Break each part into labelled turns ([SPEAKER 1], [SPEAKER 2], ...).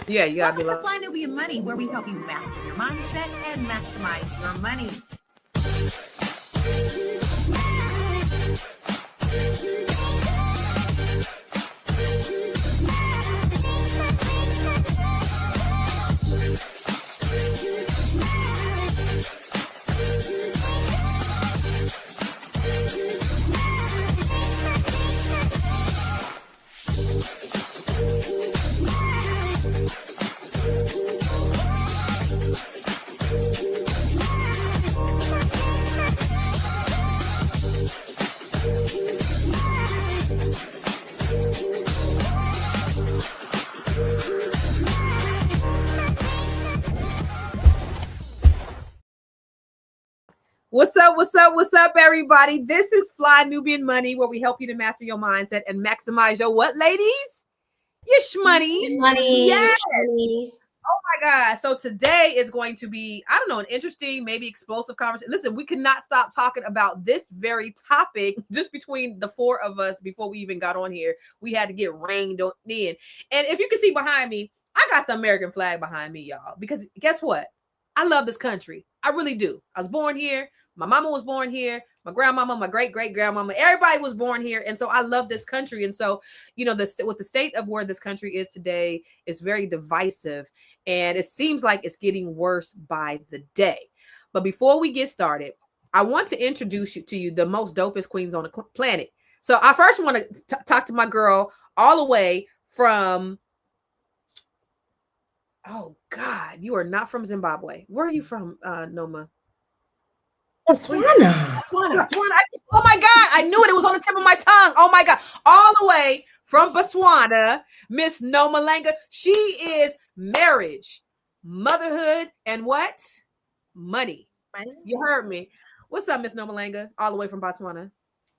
[SPEAKER 1] Yeah, you gotta
[SPEAKER 2] Welcome
[SPEAKER 1] be
[SPEAKER 2] to
[SPEAKER 1] like,
[SPEAKER 2] Fly Nubian Money, where we help you master your mindset and maximize your money.
[SPEAKER 1] what's up, what's up, what's up, everybody? This is Fly Nubian Money, where we help you to master your mindset and maximize your what, ladies? Your shmoney.
[SPEAKER 3] Money.
[SPEAKER 1] Yes.
[SPEAKER 3] Money.
[SPEAKER 1] Oh my God. So today is going to be, I don't know, an interesting, maybe explosive conversation. Listen, we could not stop talking about this very topic just between the four of us before we even got on here. We had to get reined in. And if you can see behind me, I got the American flag behind me, y'all, because guess what? I love this country. I really do. I was born here. My mama was born here. My grandmama, my great-great-grandmama, everybody was born here. And so I love this country. And so, you know, with the state of where this country is today is very divisive. And it seems like it's getting worse by the day. But before we get started, I want to introduce you to the most dopest queens on the planet. So I first want to talk to my girl all the way from, oh God, you are not from Zimbabwe. Where are you from, Noma?
[SPEAKER 3] Botswana.
[SPEAKER 1] Oh my God, I knew it. It was on the tip of my tongue. Oh my God. All the way from Botswana, Miss Nomalanga. She is marriage, motherhood, and what? Money. You heard me. What's up, Miss Nomalanga? All the way from Botswana.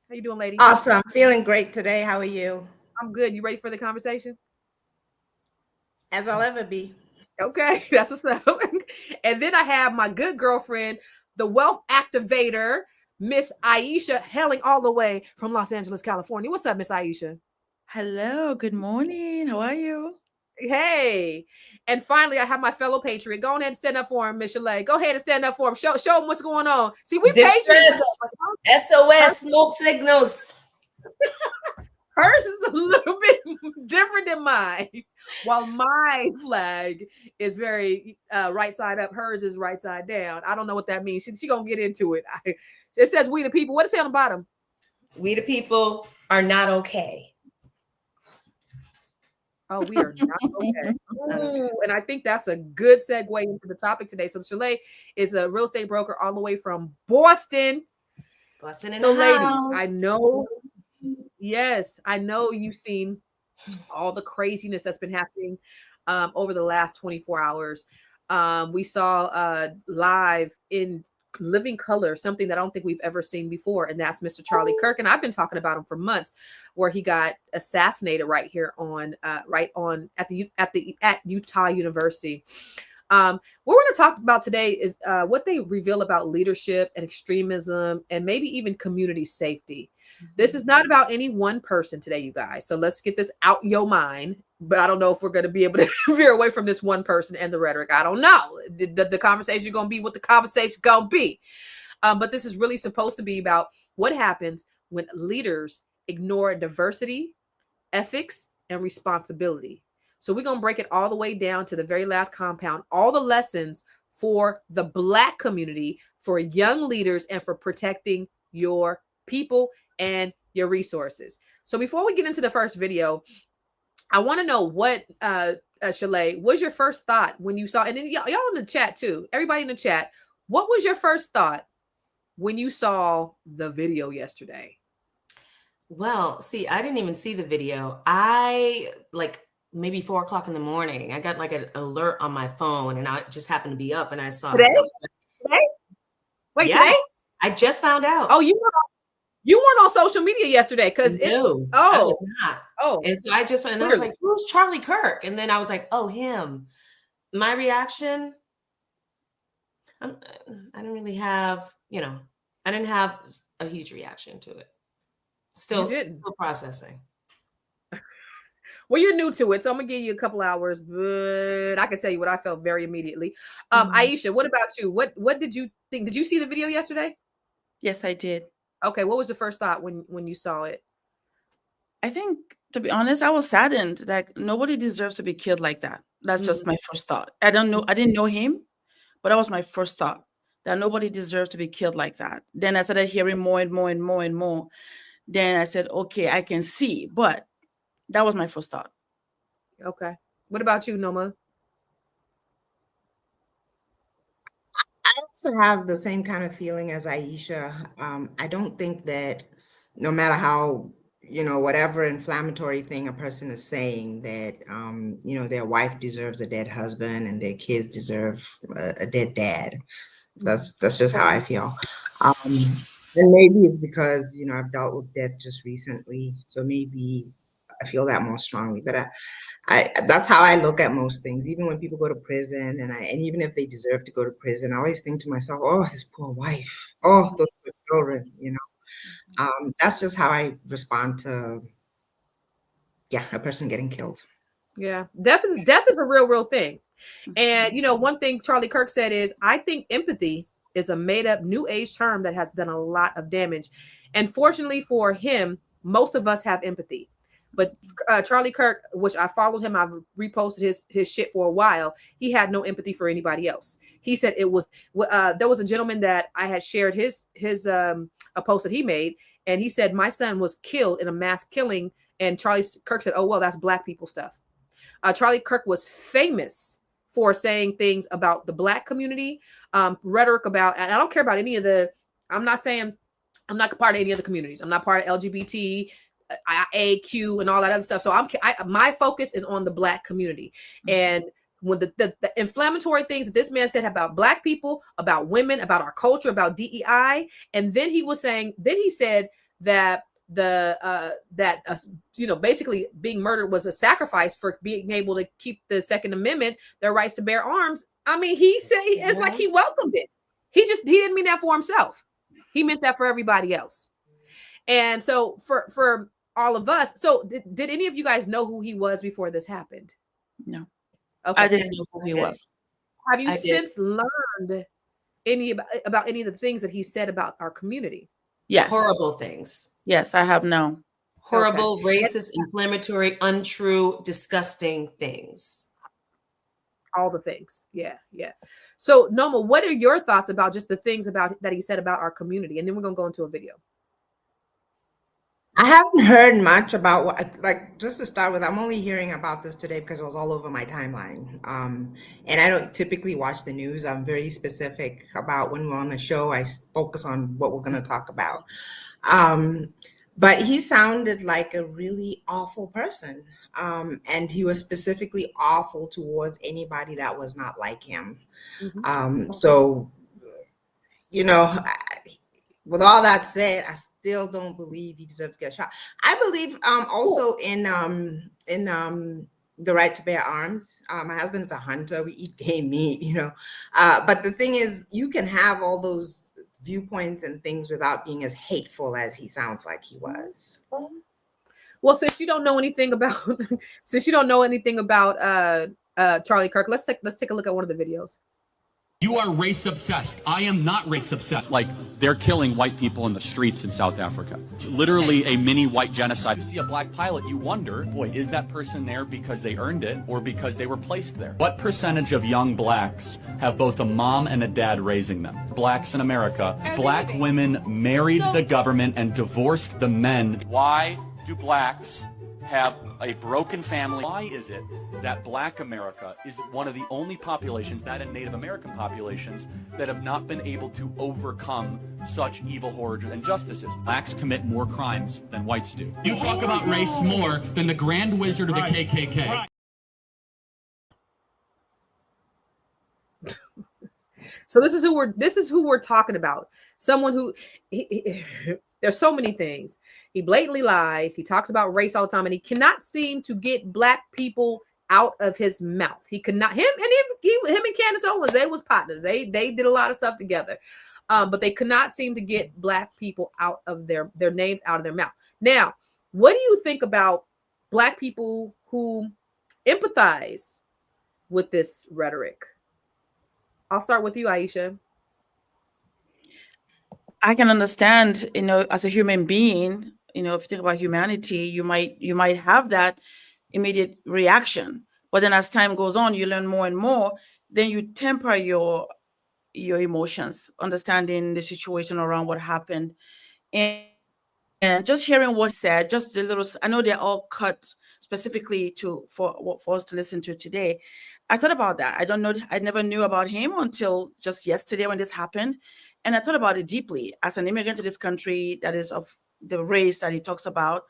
[SPEAKER 1] How you doing, lady?
[SPEAKER 4] Awesome. Feeling great today. How are you?
[SPEAKER 1] I'm good. You ready for the conversation?
[SPEAKER 4] As I'll ever be.
[SPEAKER 1] Okay, that's what's up. And then I have my good girlfriend, the wealth activator, Miss Aisha, hailing all the way from Los Angeles, California. What's up, Miss Aisha?
[SPEAKER 5] Hello, good morning. How are you?
[SPEAKER 1] Hey. And finally, I have my fellow patriot. Go ahead and stand up for him, Miss Shalaye. Go ahead and stand up for him. Show him what's going on. See, we patriots.
[SPEAKER 3] SOS, smoke signals.
[SPEAKER 1] Hers is a little bit different than mine. While my flag is very right side up, hers is right side down. I don't know what that means. She gonna get into it. It says we the people. What does it say on the bottom?
[SPEAKER 3] We the people are not okay.
[SPEAKER 1] Oh, we are not okay. Ooh, and I think that's a good segue into the topic today. So Shalaye is a real estate broker all the way from Boston.
[SPEAKER 3] Boston in
[SPEAKER 1] So
[SPEAKER 3] the
[SPEAKER 1] ladies,
[SPEAKER 3] house.
[SPEAKER 1] I know, yes, I know you've seen all the craziness that's been happening over the last 24 hours. We saw live in living color something that I don't think we've ever seen before, and that's Mr. Charlie Kirk. And I've been talking about him for months, where he got assassinated right here on at Utah University. What we're going to talk about today is what they reveal about leadership and extremism and maybe even community safety. This is not about any one person today, you guys. So let's get this out your mind. But I don't know if we're going to be able to veer away from this one person and the rhetoric. I don't know. The conversation is going to be what the conversation is going to be. But this is really supposed to be about what happens when leaders ignore diversity, ethics, and responsibility. So we're going to break it all the way down to the very last compound, all the lessons for the Black community, for young leaders, and for protecting your people and your resources. So before we get into the first video, I want to know what, Shalaye, was your first thought when you saw, and then y'all in the chat too, everybody in the chat, what was your first thought when you saw the video yesterday?
[SPEAKER 3] Well, see, I didn't even see the video. I maybe 4 o'clock in the morning, I got like an alert on my phone, and I just happened to be up, and I saw
[SPEAKER 1] Today?
[SPEAKER 3] it.
[SPEAKER 1] Today? Wait,
[SPEAKER 3] Yeah.
[SPEAKER 1] today?
[SPEAKER 3] I just found out.
[SPEAKER 1] Oh, you weren't on social media yesterday because
[SPEAKER 3] No, I
[SPEAKER 1] oh,
[SPEAKER 3] was not.
[SPEAKER 1] oh,
[SPEAKER 3] And so I just went, and I was like, who's Charlie Kirk? And then I was like, oh, him. My reaction, I didn't really have, I didn't have a huge reaction to it. Still processing.
[SPEAKER 1] Well, you're new to it, so I'm gonna give you a couple hours, but I can tell you what I felt very immediately. Aisha, what about you? What did you think? Did you see the video yesterday?
[SPEAKER 5] Yes, I did.
[SPEAKER 1] Okay, what was the first thought when you saw it?
[SPEAKER 5] I think, to be honest, I was saddened that nobody deserves to be killed like that. That's just my first thought. I didn't know him, but that was my first thought, that nobody deserves to be killed like that. Then I started hearing more and more and more and more. Then I said, okay, I can see, but that was my first thought.
[SPEAKER 1] Okay. What about you, Noma?
[SPEAKER 4] I also have the same kind of feeling as Aisha. I don't think that no matter how, whatever inflammatory thing a person is saying, that, their wife deserves a dead husband and their kids deserve a dead dad. That's just how I feel. And maybe it's because, I've dealt with death just recently, so maybe I feel that more strongly. But that's how I look at most things. Even when people go to prison, and even if they deserve to go to prison, I always think to myself, "Oh, his poor wife. Oh, those poor children." That's just how I respond to, yeah, a person getting killed.
[SPEAKER 1] Yeah, death is a real thing. And one thing Charlie Kirk said is, I think empathy is a made up new age term that has done a lot of damage. And fortunately for him, most of us have empathy. But Charlie Kirk, which I followed him, I've reposted his shit for a while. He had no empathy for anybody else. He said it was there was a gentleman that I had shared his a post that he made, and he said my son was killed in a mass killing, and Charlie Kirk said, "Oh well, that's black people stuff." Charlie Kirk was famous for saying things about the black community, rhetoric about, and I don't care about any of the, I'm not saying I'm not part of any of the communities. I'm not part of LGBT, AQ, and all that other stuff. So my focus is on the black community. And when the inflammatory things that this man said about black people, about women, about our culture, about DEI, and then he said that basically being murdered was a sacrifice for being able to keep the Second Amendment, their rights to bear arms. I mean, he said it's like he welcomed it. He didn't mean that for himself. He meant that for everybody else. And so for all of us, so did any of you guys know who he was before this happened?
[SPEAKER 5] No.
[SPEAKER 1] Okay.
[SPEAKER 5] I didn't know who he was.
[SPEAKER 1] Have you since learned about any of the things that he said about our community?
[SPEAKER 5] Yes.
[SPEAKER 3] Horrible things.
[SPEAKER 5] Yes, I have now.
[SPEAKER 3] Horrible, racist, inflammatory, untrue, disgusting things.
[SPEAKER 1] All the things. Yeah. So Noma, what are your thoughts about just the things about that he said about our community? And then we're going to go into a video.
[SPEAKER 4] I haven't heard much about just to start with, I'm only hearing about this today because it was all over my timeline. And I don't typically watch the news. I'm very specific about when we're on the show. I focus on what we're going to talk about. But he sounded like a really awful person. And he was specifically awful towards anybody that was not like him. So, with all that said, I still don't believe he deserves to get shot. I believe also in the right to bear arms. My husband is a hunter. We eat game meat, but the thing is, you can have all those viewpoints and things without being as hateful as he sounds like he was.
[SPEAKER 1] Well, since you don't know anything about Charlie Kirk, let's take a look at one of the videos.
[SPEAKER 6] You are race obsessed. I am not race obsessed. Like, they're killing white people in the streets in South Africa. It's literally a mini white genocide. You see a black pilot, you wonder, boy, is that person there because they earned it or because they were placed there? What percentage of young blacks have both a mom and a dad raising them? Blacks in America. Black women married the government and divorced the men. Why do blacks have a broken family? Why is it that black America is one of the only populations, that and Native American populations, that have not been able to overcome such evil, horrors, and injustices? Blacks commit more crimes than whites do. You talk about race more than the Grand Wizard of the KKK.
[SPEAKER 1] So this is who we're talking about. Someone who there's so many things. He blatantly lies. He talks about race all the time, and he cannot seem to get black people out of his mouth. He could not. Him and Candace Owens, they was partners. They did a lot of stuff together, but they could not seem to get black people out of their names out of their mouth. Now, what do you think about black people who empathize with this rhetoric? I'll start with you, Aisha.
[SPEAKER 5] I can understand, as a human being, if you think about humanity, you might have that immediate reaction. But then as time goes on, you learn more and more, then you temper your emotions, understanding the situation around what happened. And just hearing what he said, just a little, I know they're all cut specifically for us to listen to today. I thought about that. I don't know. I never knew about him until just yesterday when this happened. And I thought about it deeply as an immigrant to this country that is of the race that he talks about,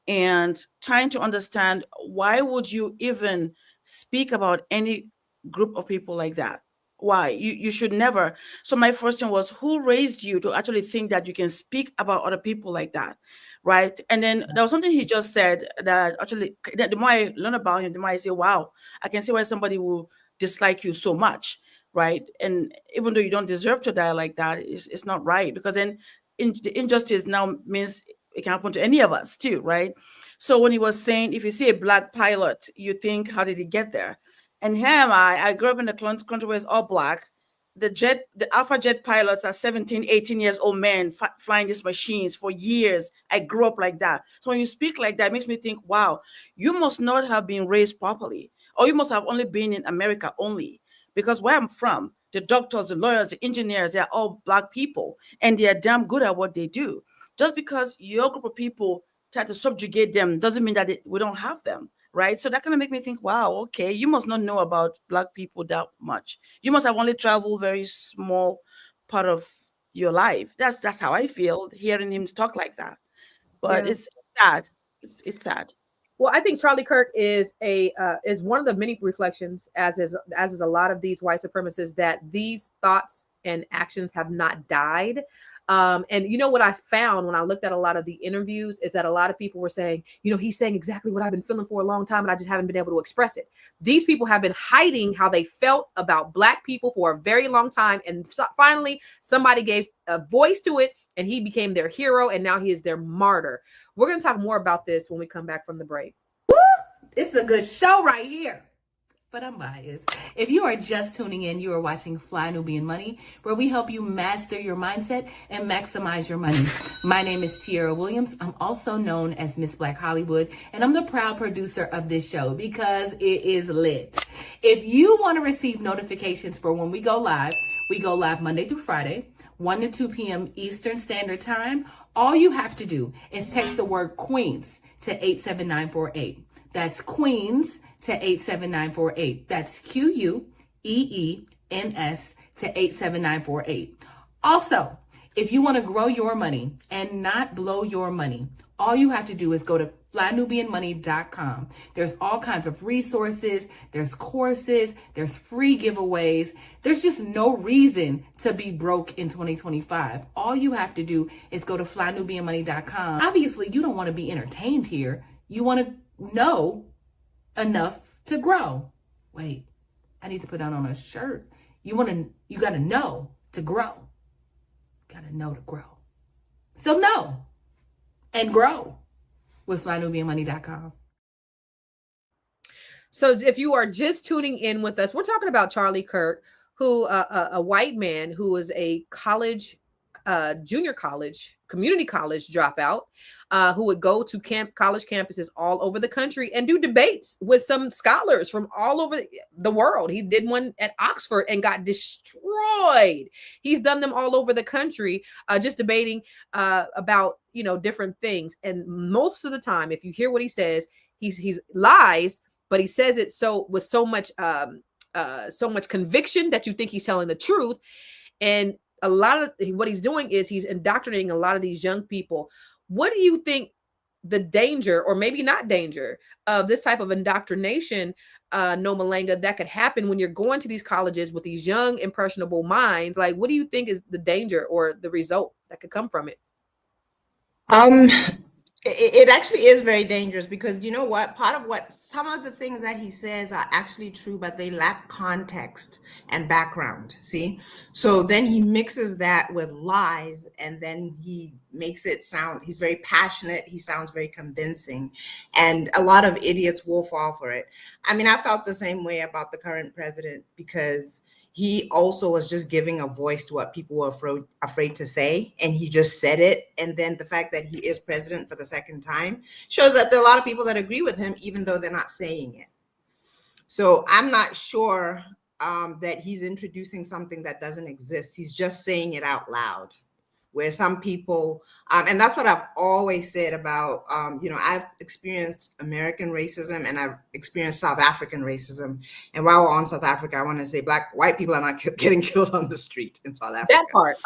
[SPEAKER 5] and trying to understand, why would you even speak about any group of people like that? Why? You should never. So my first thing was, who raised you to actually think that you can speak about other people like that? Right. And then there was something he just said that actually, the more I learn about him, the more I say, wow, I can see why somebody will dislike you so much. Right. And even though you don't deserve to die like that, it's not right, because then the injustice now means it can happen to any of us too, right? So when he was saying, if you see a black pilot, you think, how did he get there? And here am I grew up in a country where it's all black. The Alpha jet pilots are 17, 18 years old men flying these machines for years. I grew up like that. So when you speak like that, it makes me think, wow, you must not have been raised properly, or you must have only been in America only. Because where I'm from, the doctors, the lawyers, the engineers, they're all black people, and they're damn good at what they do. Just because your group of people try to subjugate them doesn't mean that we don't have them. Right. So that kind of make me think, wow, okay, you must not know about black people that much. You must have only traveled very small part of your life. That's how I feel hearing him talk like that. But
[SPEAKER 1] Yeah.
[SPEAKER 5] it's sad. It's sad.
[SPEAKER 1] Well, I think Charlie Kirk is one of the many reflections, as is a lot of these white supremacists, that these thoughts and actions have not died. And you know what I found when I looked at a lot of the interviews is that a lot of people were saying, he's saying exactly what I've been feeling for a long time, and I just haven't been able to express it. These people have been hiding how they felt about Black people for a very long time, and finally somebody gave a voice to it, and he became their hero, and now he is their martyr. We're going to talk more about this when we come back from the break.
[SPEAKER 7] It's a good show right here. But I'm biased. If you are just tuning in, you are watching Fly Nubian Money, where we help you master your mindset and maximize your money. My name is Tiara Williams. I'm also known as Miss Black Hollywood, and I'm the proud producer of this show because it is lit. If you want to receive notifications for when we go live Monday through Friday, 1 to 2 p.m. Eastern Standard Time. All you have to do is text the word Queens to 87948. That's Queens to 87948. That's QUEENS to 87948. Also, if you want to grow your money and not blow your money, all you have to do is go to flynubianmoney.com. There's all kinds of resources, there's courses, there's free giveaways. There's just no reason to be broke in 2025. All you have to do is go to flynubianmoney.com. Obviously, you don't want to be entertained here. You want to know enough to grow. Wait, I need to put that on a shirt. You got to know to grow. Got to know to grow. So know and grow with flynubianmoney.com.
[SPEAKER 1] So if you are just tuning in with us, we're talking about Charlie Kirk, who a white man who was a junior college, community college dropout, who would go to college campuses all over the country and do debates with some scholars from all over the world. He did one at Oxford and got destroyed. He's done them all over the country, just debating about different things. And most of the time, if you hear what he says, he's lies, but he says it with so much conviction that you think he's telling the truth. And a lot of what he's doing is he's indoctrinating a lot of these young people. What do you think the danger, or maybe not danger, of this type of indoctrination, Nomalanga, that could happen when you're going to these colleges with these young, impressionable minds? Like, what do you think is the danger or the result that could come from it?
[SPEAKER 4] It actually is very dangerous, because you know what? Some of the things that he says are actually true, but they lack context and background. See? So then he mixes that with lies, and then he makes it sound, he's very passionate, he sounds very convincing, and a lot of idiots will fall for it. I mean, I felt the same way about the current president, because he also was just giving a voice to what people were afraid to say, and he just said it. And then the fact that he is president for the second time shows that there are a lot of people that agree with him, even though they're not saying it. So I'm not sure that he's introducing something that doesn't exist. He's just saying it out loud. Where some people, and that's what I've always said about, I've experienced American racism and I've experienced South African racism. And while we're on South Africa, I want to say white people are not getting killed on the street in South Africa.
[SPEAKER 1] That part.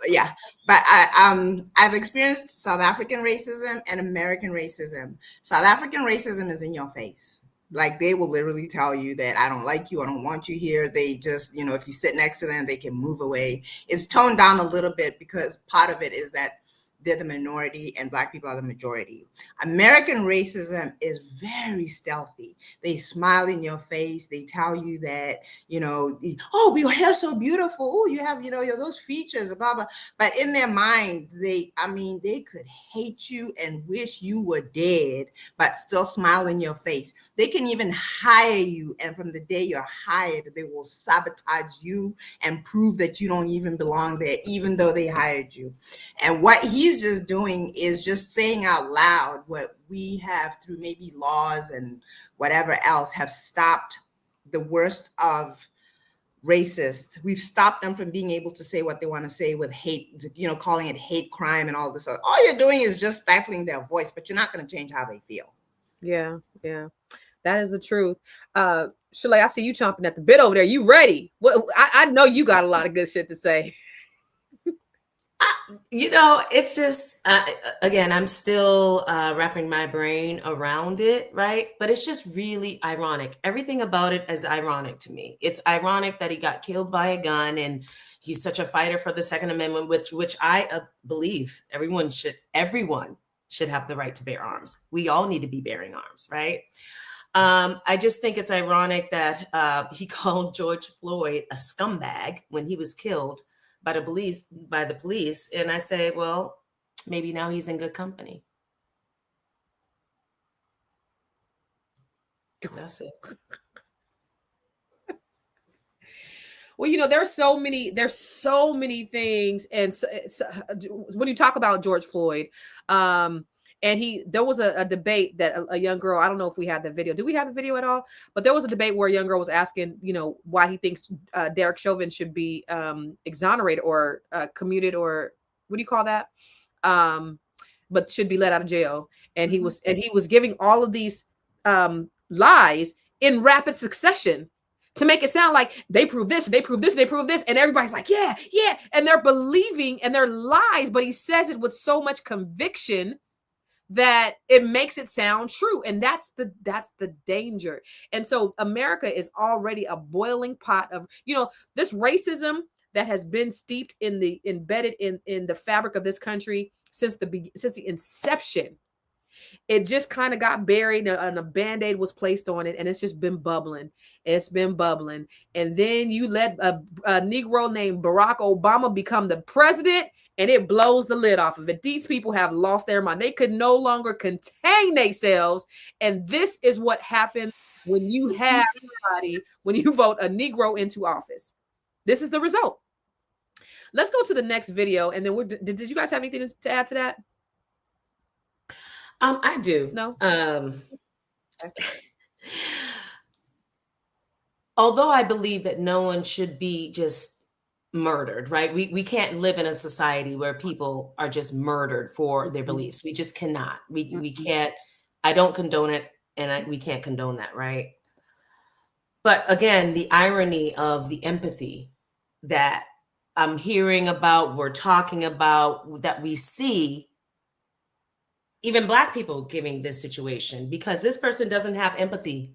[SPEAKER 4] Yeah, but I've experienced South African racism and American racism. South African racism is in your face. Like, they will literally tell you that I don't like you, I don't want you here. They just, if you sit next to them, they can move away. It's toned down a little bit because part of it is that they're the minority and Black people are the majority. American racism is very stealthy. They smile in your face. They tell you that, oh, your hair's so beautiful. Oh, you have, those features, blah, blah. But in their mind, they could hate you and wish you were dead, but still smile in your face. They can even hire you. And from the day you're hired, they will sabotage you and prove that you don't even belong there, even though they hired you. And what he's just doing is just saying out loud what we have, through maybe laws and whatever else, have stopped the worst of racists. We've stopped them from being able to say what they want to say with hate, calling it hate crime and all this. All you're doing is just stifling their voice, but you're not going to change how they feel.
[SPEAKER 1] Yeah. That is the truth. Shalaye, I see you chomping at the bit over there. You ready? Well, I know you got a lot of good shit to say.
[SPEAKER 3] It's just, again, I'm still wrapping my brain around it, right? But it's just really ironic. Everything about it is ironic to me. It's ironic that he got killed by a gun, and he's such a fighter for the Second Amendment, which I believe everyone should have the right to bear arms. We all need to be bearing arms, right? I just think it's ironic that he called George Floyd a scumbag when he was killed by the police. And I say, well, maybe now he's in good company. That's it.
[SPEAKER 1] Well, there's so many things. And so, when you talk about George Floyd, and there was a debate that a young girl, I don't know if we have the video. Do we have the video at all? But there was a debate where a young girl was asking, why he thinks Derek Chauvin should be exonerated or commuted, or what do you call that? But should be let out of jail. And he was giving all of these lies in rapid succession to make it sound like they prove this, they prove this, they prove this. And everybody's like, yeah. And they're believing, and they're lies, but he says it with so much conviction that it makes it sound true. And that's the danger. And so America is already a boiling pot of, this racism that has been steeped embedded in the fabric of this country since the inception. It just kind of got buried, and a Band-Aid was placed on it, and it's just been bubbling. It's been bubbling. And then you let a Negro named Barack Obama become the president, and it blows the lid off of it. These people have lost their mind. They could no longer contain themselves. And this is what happened when you vote a Negro into office. This is the result. Let's go to the next video. And then did you guys have anything to add to that?
[SPEAKER 3] I do.
[SPEAKER 1] No.
[SPEAKER 3] Although I believe that no one should be just murdered, right? We can't live in a society where people are just murdered for their beliefs. We just cannot. We can't. I don't condone it, and we can't condone that, right? But again, the irony of the empathy that I'm hearing about, we're talking about, that we see even Black people giving this situation, because this person doesn't have empathy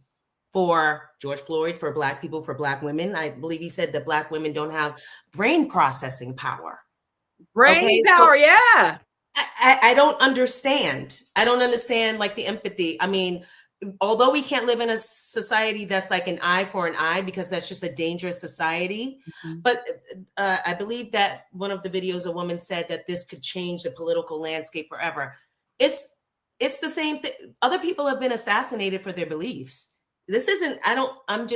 [SPEAKER 3] for George Floyd, for Black people, for Black women. I believe he said that Black women don't have brain processing power.
[SPEAKER 1] Brain power, so yeah.
[SPEAKER 3] I don't understand. I don't understand, like, the empathy. I mean, although we can't live in a society that's like an eye for an eye, because that's just a dangerous society. But I believe that one of the videos, a woman said that this could change the political landscape forever. It's the same thing. Other people have been assassinated for their beliefs. This isn't, I don't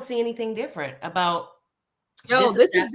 [SPEAKER 3] see anything different about
[SPEAKER 1] this is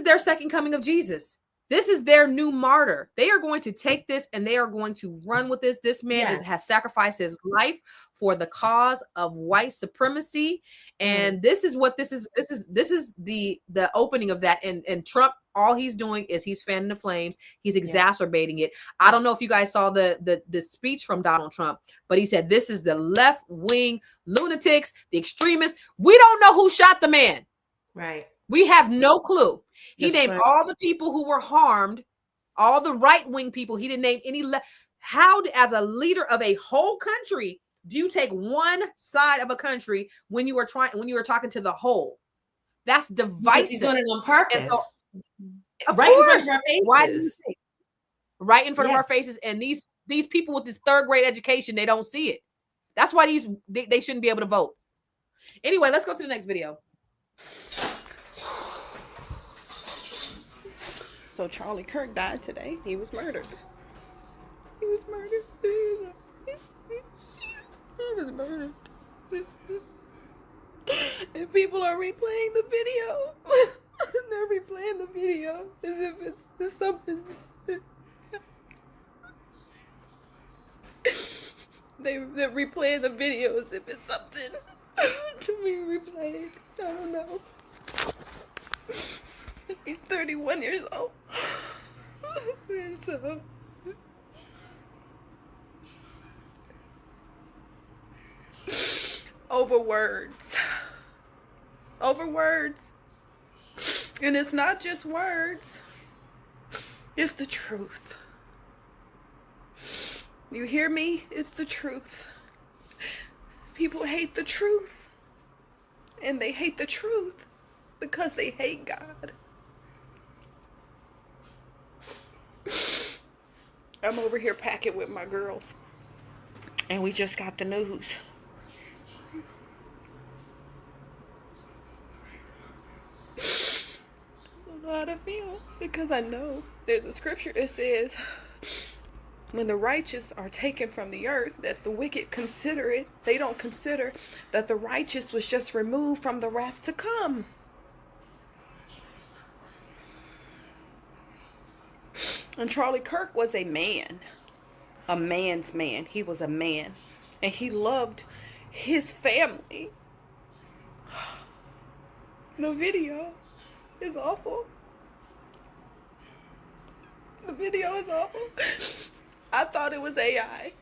[SPEAKER 1] their second coming of Jesus. This is their new martyr. They are going to take this and they are going to run with this. This man has sacrificed his life for the cause of white supremacy. And this is what this is. This is the opening of that. And Trump, all he's doing is he's fanning the flames. He's exacerbating it. I don't know if you guys saw the speech from Donald Trump, but he said, this is the left-wing lunatics, the extremists. We don't know who shot the man.
[SPEAKER 3] Right.
[SPEAKER 1] We have no clue. He named all the people who were harmed, all the right-wing people. He didn't name any. How, as a leader of a whole country, do you take one side of a country when you are talking to the whole? That's divisive.
[SPEAKER 3] He's doing it on purpose.
[SPEAKER 1] Right in front of our faces. Why do you think? Right in front of our faces. And these people with this third grade education, they don't see it. That's why they shouldn't be able to vote. Anyway, let's go to the next video.
[SPEAKER 8] So Charlie Kirk died today. He was murdered. He was murdered. He was murdered. And people are replaying the video. They're replaying the video as if it's something. They're replaying the video as if it's something to be replayed. I don't know. He's 31 years old. And so over words. And it's not just words. It's the truth. You hear me? It's the truth. People hate the truth. And they hate the truth because they hate God. I'm over here packing with my girls. And we just got the news. I don't know how to feel because I know there's a scripture that says when the righteous are taken from the earth, that the wicked consider it. They don't consider that the righteous was just removed from the wrath to come. And Charlie Kirk was a man, a man's man. He was a man, and he loved his family. The video is awful. The video is awful. I thought it was AI.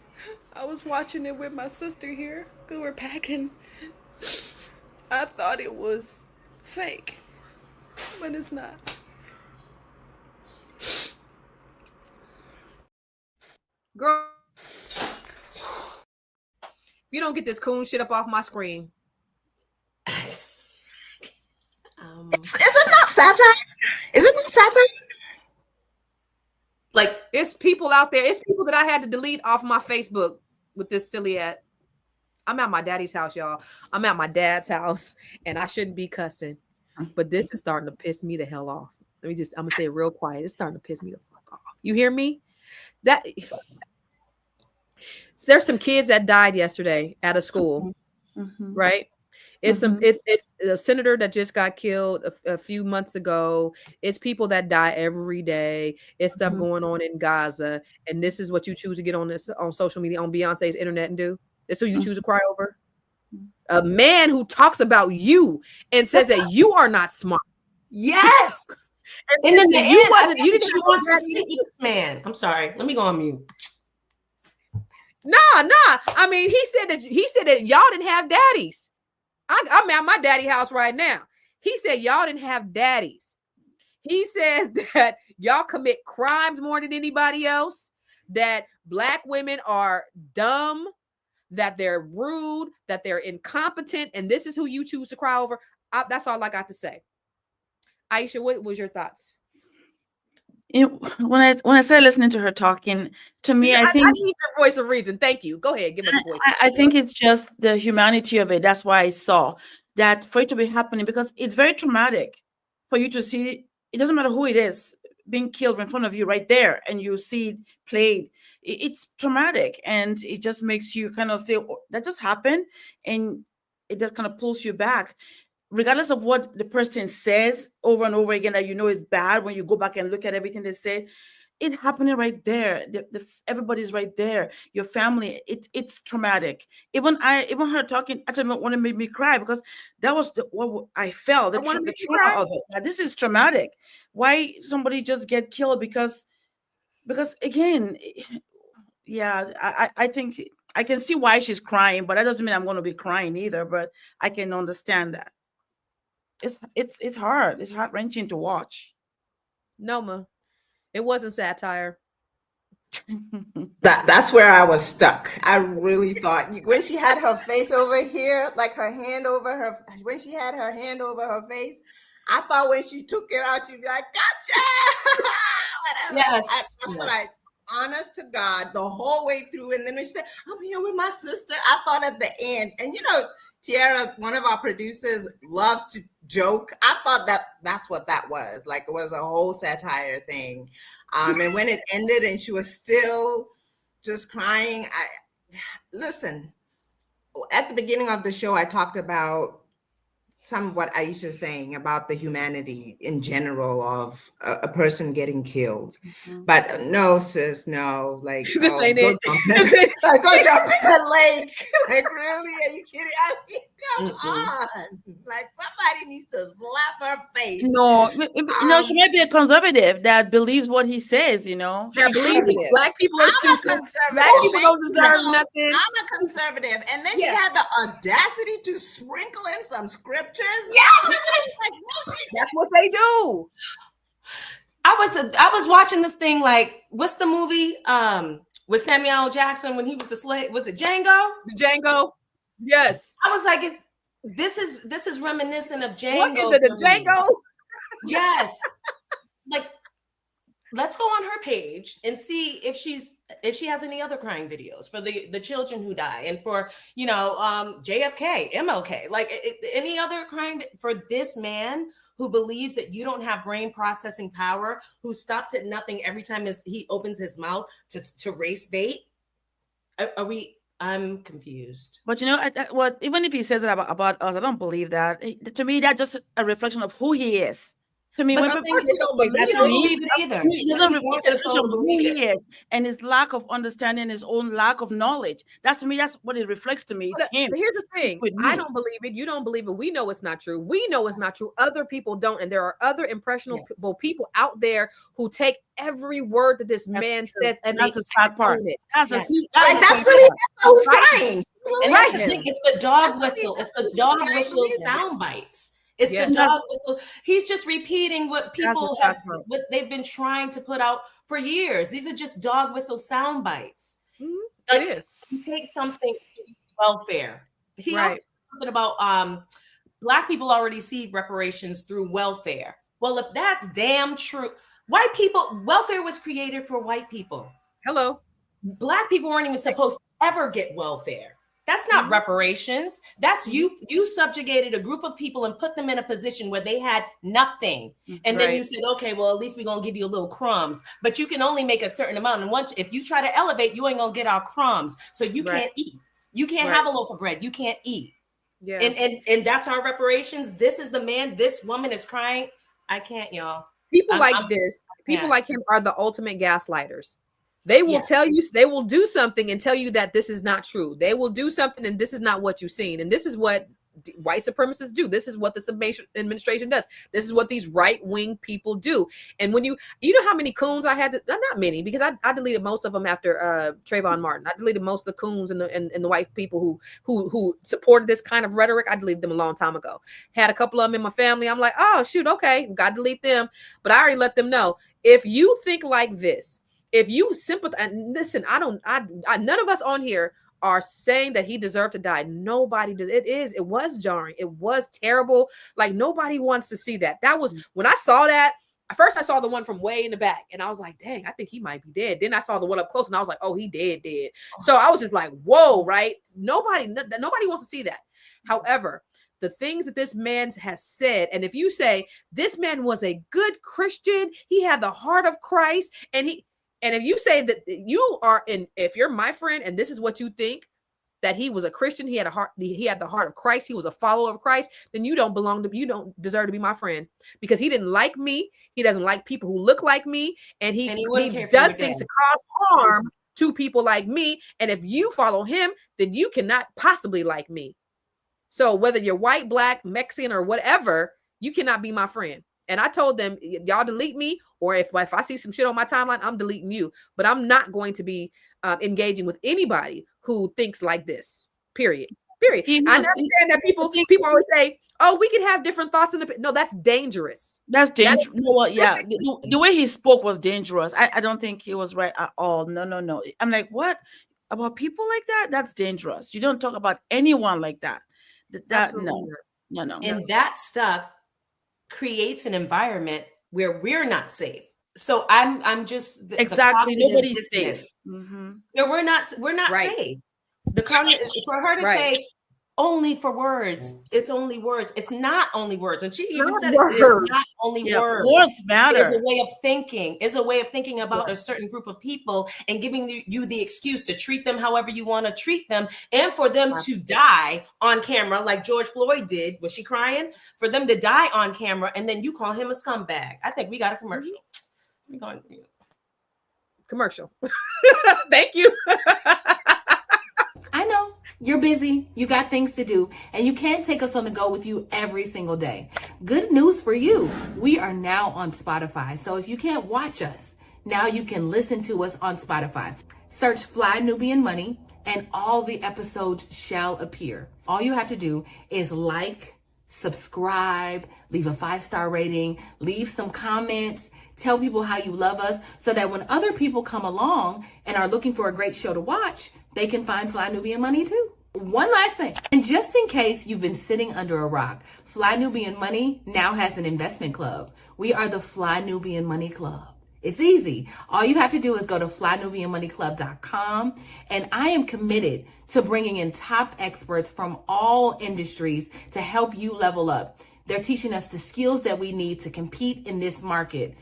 [SPEAKER 8] I was watching it with my sister here, because we're packing. I thought it was fake, but it's not.
[SPEAKER 1] Girl, if you don't get this coon shit up off my screen.
[SPEAKER 4] Is it not satire? Is it not satire?
[SPEAKER 3] Like,
[SPEAKER 1] it's people out there. It's people that I had to delete off my Facebook with this silly ad. I'm at my daddy's house, y'all. I'm at my dad's house, and I shouldn't be cussing, but this is starting to piss me the hell off. I'm gonna say it real quiet. It's starting to piss me the fuck off. You hear me? There's some kids that died yesterday at a school, right? It's a senator that just got killed a few months ago. It's people that die every day. It's stuff going on in Gaza, and this is what you choose to get on social media, on Beyonce's internet and do. This is who you choose to cry over. A man who talks about you and says that you are not smart.
[SPEAKER 3] Yes. And then you didn't want to see this man. I'm sorry. Let me go on mute.
[SPEAKER 1] Nah. I mean, he said that y'all didn't have daddies. I'm at my daddy house right now. He said y'all didn't have daddies. He said that y'all commit crimes more than anybody else, that Black women are dumb, that they're rude, that they're incompetent, and this is who you choose to cry over. That's all I got to say. Aisha, what was your thoughts?
[SPEAKER 5] You know, when I started listening to her talking, to me, I
[SPEAKER 1] I
[SPEAKER 5] think
[SPEAKER 1] need your voice of reason. Thank you. Go ahead. Give us a voice.
[SPEAKER 5] I think it's just the humanity of it. That's why I saw that for it to be happening, because it's very traumatic for you to see. It doesn't matter who it is being killed in front of you right there, and you see it played. It's traumatic, and it just makes you kind of say, "Oh, that just happened," and it just kind of pulls you back, regardless of what the person says over and over again that you know is bad. When you go back and look at everything they said, it happening right there. Everybody's right there. Your family. It's traumatic. Even her talking actually want to make me cry, because that was what I felt.
[SPEAKER 1] I want to
[SPEAKER 5] The
[SPEAKER 1] make you
[SPEAKER 5] trauma
[SPEAKER 1] cry.
[SPEAKER 5] of it. That this is traumatic. Why somebody just get killed because again, yeah, I think I can see why she's crying, but that doesn't mean I'm going to be crying either. But I can understand that. It's hard. It's heart wrenching to watch.
[SPEAKER 1] Noma, it wasn't satire.
[SPEAKER 4] That's where I was stuck. I really thought when she had her face over here, like her hand over her, when she had her hand over her face, I thought when she took it out, she'd be like, "Gotcha!" Whatever.
[SPEAKER 3] Yes.
[SPEAKER 4] That's what I, honest to God, the whole way through. And then when she said, "I'm here with my sister," I thought at the end, and Tiara, one of our producers, loves to joke. I thought that's what that was. Like it was a whole satire thing. And when it ended and she was still just crying, listen, at the beginning of the show, I talked about some of what Aisha's saying about the humanity in general of a person getting killed. But no, sis, no, like,
[SPEAKER 1] This ain't
[SPEAKER 4] go
[SPEAKER 1] it.
[SPEAKER 4] go jump in the lake. Like, really? Are you kidding? I mean, come on. Like, somebody needs to slap her face.
[SPEAKER 5] No, she might be a conservative that believes what he says.
[SPEAKER 1] That believes black people are
[SPEAKER 4] I'm a
[SPEAKER 1] stupid.
[SPEAKER 4] conservative.
[SPEAKER 1] Black people don't deserve nothing.
[SPEAKER 4] I'm a conservative. And then she
[SPEAKER 1] Yeah.
[SPEAKER 4] had the audacity to sprinkle in some scriptures.
[SPEAKER 1] Yes!
[SPEAKER 4] Like,
[SPEAKER 1] That's what they do.
[SPEAKER 3] I was watching this thing like, what's the movie with Samuel L. Jackson when he was the slave? Was it Django?
[SPEAKER 1] Django. Yes.
[SPEAKER 3] I was like, this is reminiscent of Django.
[SPEAKER 1] What is it? The Django?
[SPEAKER 3] Yes. Like, let's go on her page and see if she has any other crying videos for the children who die, and for JFK, MLK, like any other crying for this man who believes that you don't have brain processing power, who stops at nothing every time he opens his mouth to race bait. I'm confused.
[SPEAKER 5] But even if he says it about us, I don't believe that. To me, that's just a reflection of who he is. To me, when people say
[SPEAKER 3] don't believe it either.
[SPEAKER 5] It doesn't reflect
[SPEAKER 3] He wants us all to
[SPEAKER 5] who
[SPEAKER 3] believe
[SPEAKER 5] he is and his lack of understanding, his own lack of knowledge. That's what it reflects to me. It's him.
[SPEAKER 1] Here's the thing. I don't believe it. You don't believe it. We know it's not true. We know it's not true. Other people don't. And there are other impressionable people out there who take every word that this man says, and
[SPEAKER 5] that's the sad part. That's
[SPEAKER 4] the who's crying.
[SPEAKER 3] And that's the thing. It's the dog whistle. It's the dog whistle sound bites. It's the dog whistle. He's just repeating what what they've been trying to put out for years. These are just dog whistle sound bites.
[SPEAKER 1] It is.
[SPEAKER 3] You take something welfare. He also talking about Black people already receive reparations through welfare. Well, if that's damn true, white people, welfare was created for white people.
[SPEAKER 1] Hello.
[SPEAKER 3] Black people weren't even supposed to ever get welfare. That's not reparations. That's you subjugated a group of people and put them in a position where they had nothing. And then you said, okay, well, at least we're going to give you a little crumbs, but you can only make a certain amount. And once, if you try to elevate, you ain't going to get our crumbs. So you can't eat. You can't have a loaf of bread. You can't eat. Yeah. And that's our reparations. This is the man. This woman is crying. I can't, y'all.
[SPEAKER 1] People like him are the ultimate gaslighters. They will tell you, they will do something and tell you that this is not true. They will do something and this is not what you've seen. And this is what white supremacists do. This is what this administration does. This is what these right-wing people do. And when you know how many coons I had to, not many, because I deleted most of them after Trayvon Martin. I deleted most of the coons and the white people who supported this kind of rhetoric. I deleted them a long time ago. Had a couple of them in my family. I'm like, oh shoot, okay, got to delete them. But I already let them know, if you think like this, if you sympathize, and listen, none of us on here are saying that he deserved to die. Nobody did. It was jarring. It was terrible. Like, nobody wants to see that. That was, when I saw that, at first I saw the one from way in the back and I was like, dang, I think he might be dead. Then I saw the one up close and I was like, oh, he dead. So I was just like, whoa, right? Nobody wants to see that. However, the things that this man has said, and if you say this man was a good Christian, he had the heart of Christ, and if you say that if you're my friend and this is what you think, that he was a Christian, he had the heart of Christ, he was a follower of Christ, then you don't deserve to be my friend, because he didn't like me. He doesn't like people who look like me, and he does things to cause harm to people like me. And if you follow him, then you cannot possibly like me. So whether you're white, black, Mexican, or whatever, you cannot be my friend. And I told them, y'all delete me, or if I see some shit on my timeline, I'm deleting you. But I'm not going to be engaging with anybody who thinks like this. Period. I understand that people always say, "Oh, we can have different thoughts." No, that's dangerous.
[SPEAKER 5] That's dangerous. The way he spoke was dangerous. I don't think he was right at all. No. I'm like, what about people like that? That's dangerous. You don't talk about anyone like that. No.
[SPEAKER 3] And that stuff creates an environment where we're not safe. So I'm just
[SPEAKER 5] exactly nobody's safe.
[SPEAKER 3] Mm-hmm. Yeah, we're not safe. For her to say only for words, it's only words. It's not only words, and she even said it's not only words.
[SPEAKER 5] Words matter.
[SPEAKER 3] It's a way of thinking. It's a way of thinking about a certain group of people and giving you the excuse to treat them however you want to treat them, and for them to die on camera, like George Floyd did. Was she crying? For them to die on camera, and then you call him a scumbag. I think we got a commercial. We're going
[SPEAKER 1] commercial. Thank you.
[SPEAKER 7] I know you're busy, you got things to do, and you can't take us on the go with you every single day. Good news for you. We are now on Spotify. So if you can't watch us, now you can listen to us on Spotify. Search Fly Nubian Money and all the episodes shall appear. All you have to do is like, subscribe, leave a 5-star rating, leave some comments, tell people how you love us, so that when other people come along and are looking for a great show to watch, they can find Fly Nubian Money too. One last thing, and just in case you've been sitting under a rock, Fly Nubian Money now has an investment club. We are the Fly Nubian Money Club. It's easy. All you have to do is go to flynubianmoneyclub.com, and I am committed to bringing in top experts from all industries to help you level up. They're teaching us the skills that we need to compete in this market.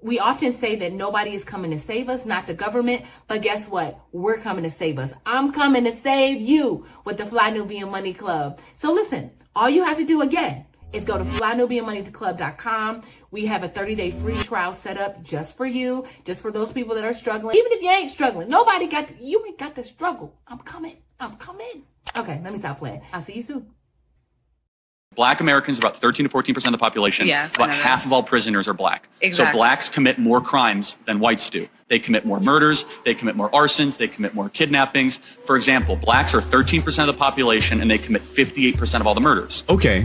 [SPEAKER 7] We often say that nobody is coming to save us, not the government, but guess what? We're coming to save us. I'm coming to save you with the Fly Nubian Money Club. So listen, all you have to do again is go to flynubianmoneyclub.com. We have a 30-day free trial set up just for you, just for those people that are struggling. Even if you ain't struggling, you ain't got to struggle. I'm coming. Okay, let me stop playing. I'll see you soon.
[SPEAKER 6] Black Americans, about 13 to 14% of the population.
[SPEAKER 9] Yes,
[SPEAKER 6] about half of all prisoners are black.
[SPEAKER 9] Exactly.
[SPEAKER 6] So blacks commit more crimes than whites do. They commit more murders, they commit more arsons, they commit more kidnappings. For example, blacks are 13% of the population and they commit 58% of all the murders.
[SPEAKER 10] Okay,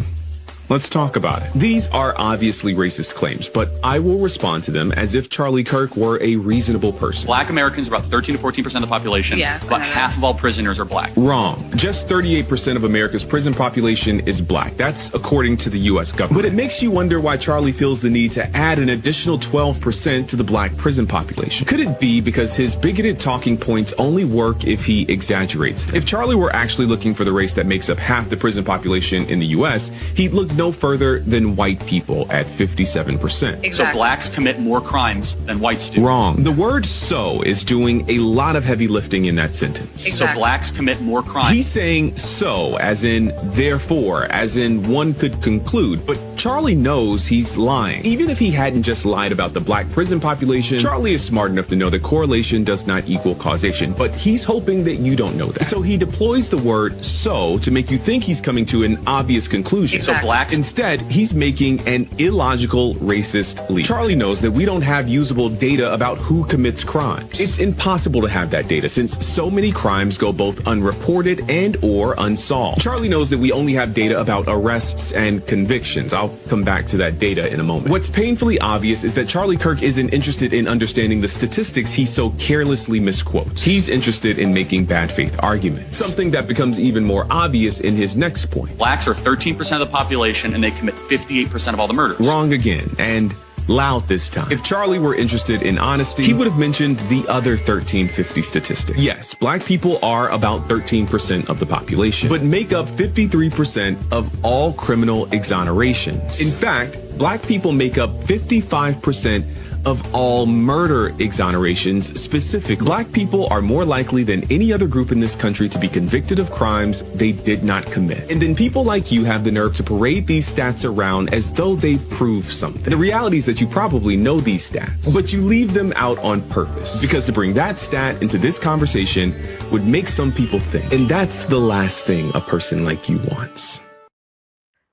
[SPEAKER 10] let's talk about it. These are obviously racist claims, but I will respond to them as if Charlie Kirk were a reasonable person.
[SPEAKER 6] Black Americans, about 13 to 14% of the population.
[SPEAKER 9] Yes,
[SPEAKER 6] about half of all prisoners are black.
[SPEAKER 10] Wrong. Just 38% of America's prison population is black. That's according to the U.S. government. But it makes you wonder why Charlie feels the need to add an additional 12% to the black prison population. Could it be because his bigoted talking points only work if he exaggerates them? If Charlie were actually looking for the race that makes up half the prison population in the U.S., he'd look no further than white people at 57%.
[SPEAKER 9] Exactly.
[SPEAKER 6] So blacks commit more crimes than whites do.
[SPEAKER 10] Wrong. The word "so" is doing a lot of heavy lifting in that sentence.
[SPEAKER 6] So blacks commit more crimes.
[SPEAKER 10] He's saying "so" as in therefore, as in one could conclude, but Charlie knows he's lying. Even if he hadn't just lied about the black prison population, Charlie is smart enough to know that correlation does not equal causation, but he's hoping that you don't know that. So he deploys the word "so" to make you think he's coming to an obvious conclusion.
[SPEAKER 6] So blacks
[SPEAKER 10] Instead, he's making an illogical, racist leap. Charlie knows that we don't have usable data about who commits crimes. It's impossible to have that data since so many crimes go both unreported and or unsolved. Charlie knows that we only have data about arrests and convictions. I'll come back to that data in a moment. What's painfully obvious is that Charlie Kirk isn't interested in understanding the statistics he so carelessly misquotes. He's interested in making bad faith arguments. Something that becomes even more obvious in his next point.
[SPEAKER 6] Blacks are 13% of the population and they commit 58% of all the murders.
[SPEAKER 10] Wrong again. And loud this time. If Charlie were interested in honesty, he would have mentioned the other 1350 statistic. Yes, black people are about 13% of the population, but make up 53% of all criminal exonerations. In fact, black people make up 55% of all murder exonerations. Specifically, black people are more likely than any other group in this country to be convicted of crimes they did not commit. And then people like you have the nerve to parade these stats around as though they prove something. The reality is that you probably know these stats, but you leave them out on purpose, because to bring that stat into this conversation would make some people think. And that's the last thing a person like you wants.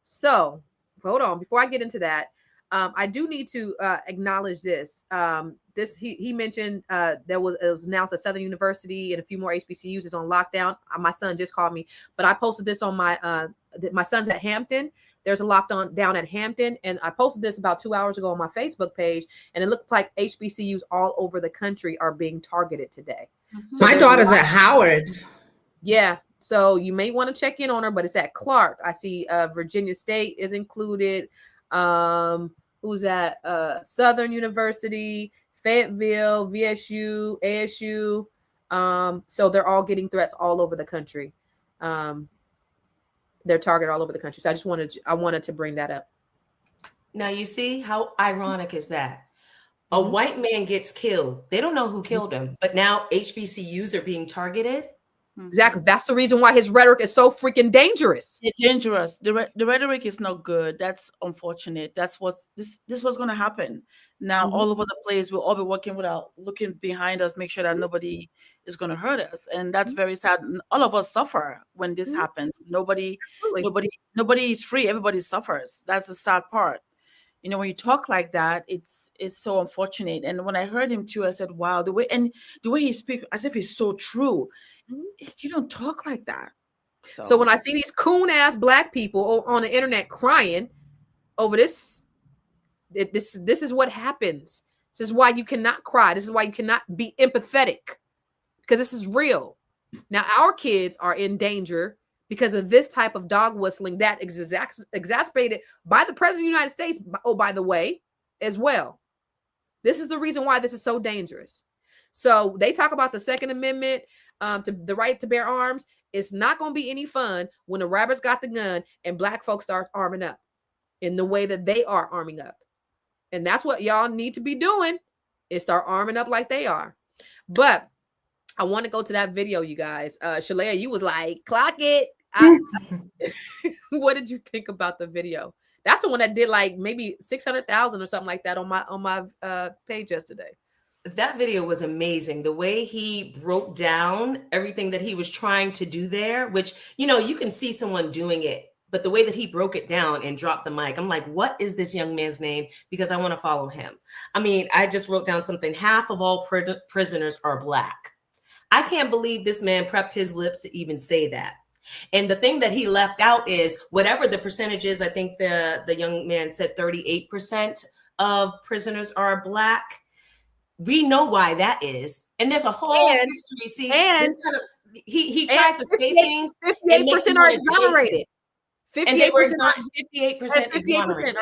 [SPEAKER 1] So, hold on. Before I get into that, I do need to acknowledge this. He mentioned it was announced that Southern University and a few more HBCUs is on lockdown. My son just called me, but I posted this on my son's at Hampton. There's a lockdown down at Hampton, and I posted this about 2 hours ago on my Facebook page, and it looks like HBCUs all over the country are being targeted today.
[SPEAKER 4] So my daughter's at Howard.
[SPEAKER 1] Yeah. So you may want to check in on her, but it's at Clark. I see Virginia State is included. Who's at Southern University, Fayetteville, VSU, ASU. So they're all getting threats all over the country. They're targeted all over the country. So I wanted to bring that up.
[SPEAKER 3] Now you see how ironic is that? A white man gets killed. They don't know who killed him, but now HBCUs are being targeted.
[SPEAKER 1] Exactly. That's the reason why his rhetoric is so freaking dangerous.
[SPEAKER 5] It's dangerous. The rhetoric is not good. That's unfortunate. That's what this was going to happen. Now all over the place, we'll all be working without looking behind us, make sure that nobody is going to hurt us, and that's very sad. All of us suffer when this happens. Nobody is free. Everybody suffers. That's the sad part. You know, when you talk like that, it's so unfortunate. And when I heard him too, I said, "Wow, the way he speaks, as if it's so true." You don't talk like that.
[SPEAKER 1] So when I see these coon ass black people on the internet crying over this is what happens. This is why you cannot cry. This is why you cannot be empathetic, because this is real. Now our kids are in danger because of this type of dog whistling that is exacerbated by the president of the United States. Oh, by the way, as well. This is the reason why this is so dangerous. So they talk about the Second Amendment, to the right to bear arms. It's not going to be any fun when the rabbits got the gun and black folks start arming up in the way that they are arming up. And that's what y'all need to be doing, is start arming up like they are. But I want to go to that video, you guys. Shalaye, you was like, clock it. What did you think about the video? That's the one that did like maybe 600,000 or something like that on my page yesterday.
[SPEAKER 3] That video was amazing. The way he broke down everything that he was trying to do there, which, you know, you can see someone doing it, but the way that he broke it down and dropped the mic, I'm like, what is this young man's name? Because I want to follow him. I mean, I just wrote down something. Half of all prisoners are black. I can't believe this man prepped his lips to even say that. And the thing that he left out is whatever the percentage is. I think the young man said 38% of prisoners are black. We know why that is, and there's a whole history. See, this kind of he tries to say things.
[SPEAKER 1] 58% are exonerated.
[SPEAKER 3] 58% exonerated.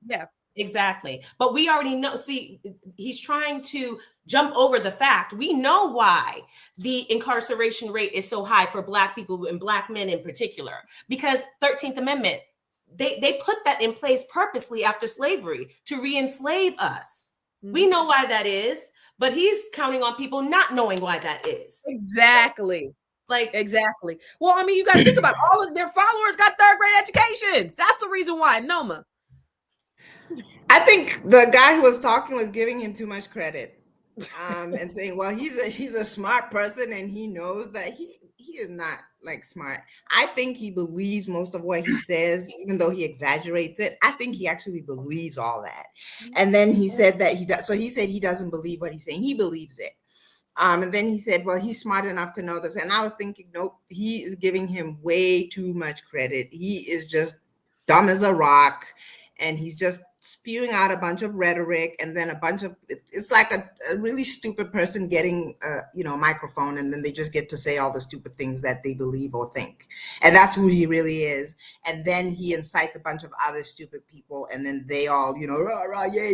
[SPEAKER 1] Yeah,
[SPEAKER 3] exactly. But we already know. See, he's trying to jump over the fact. We know why the incarceration rate is so high for black people and black men in particular, because 13th Amendment, they put that in place purposely after slavery to re-enslave us. We know why that is, but he's counting on people not knowing why that is.
[SPEAKER 1] Exactly. Exactly. Well, I mean, you got to think about it. All of their followers got third-grade educations. That's the reason why. Noma.
[SPEAKER 4] I think the guy who was talking was giving him too much credit, and saying, well, he's a smart person and he knows that he is not like smart. I think he believes most of what he says, even though he exaggerates it. I think he actually believes all that. And then he said that he does. So he said he doesn't believe what he's saying. He believes it. And then he said, well, he's smart enough to know this. And I was thinking, nope, he is giving him way too much credit. He is just dumb as a rock. And he's just spewing out a bunch of rhetoric, and then it's like a really stupid person getting a microphone, and then they just get to say all the stupid things that they believe or think, and that's who he really is. And then he incites a bunch of other stupid people, and then they all rah, rah, yeah,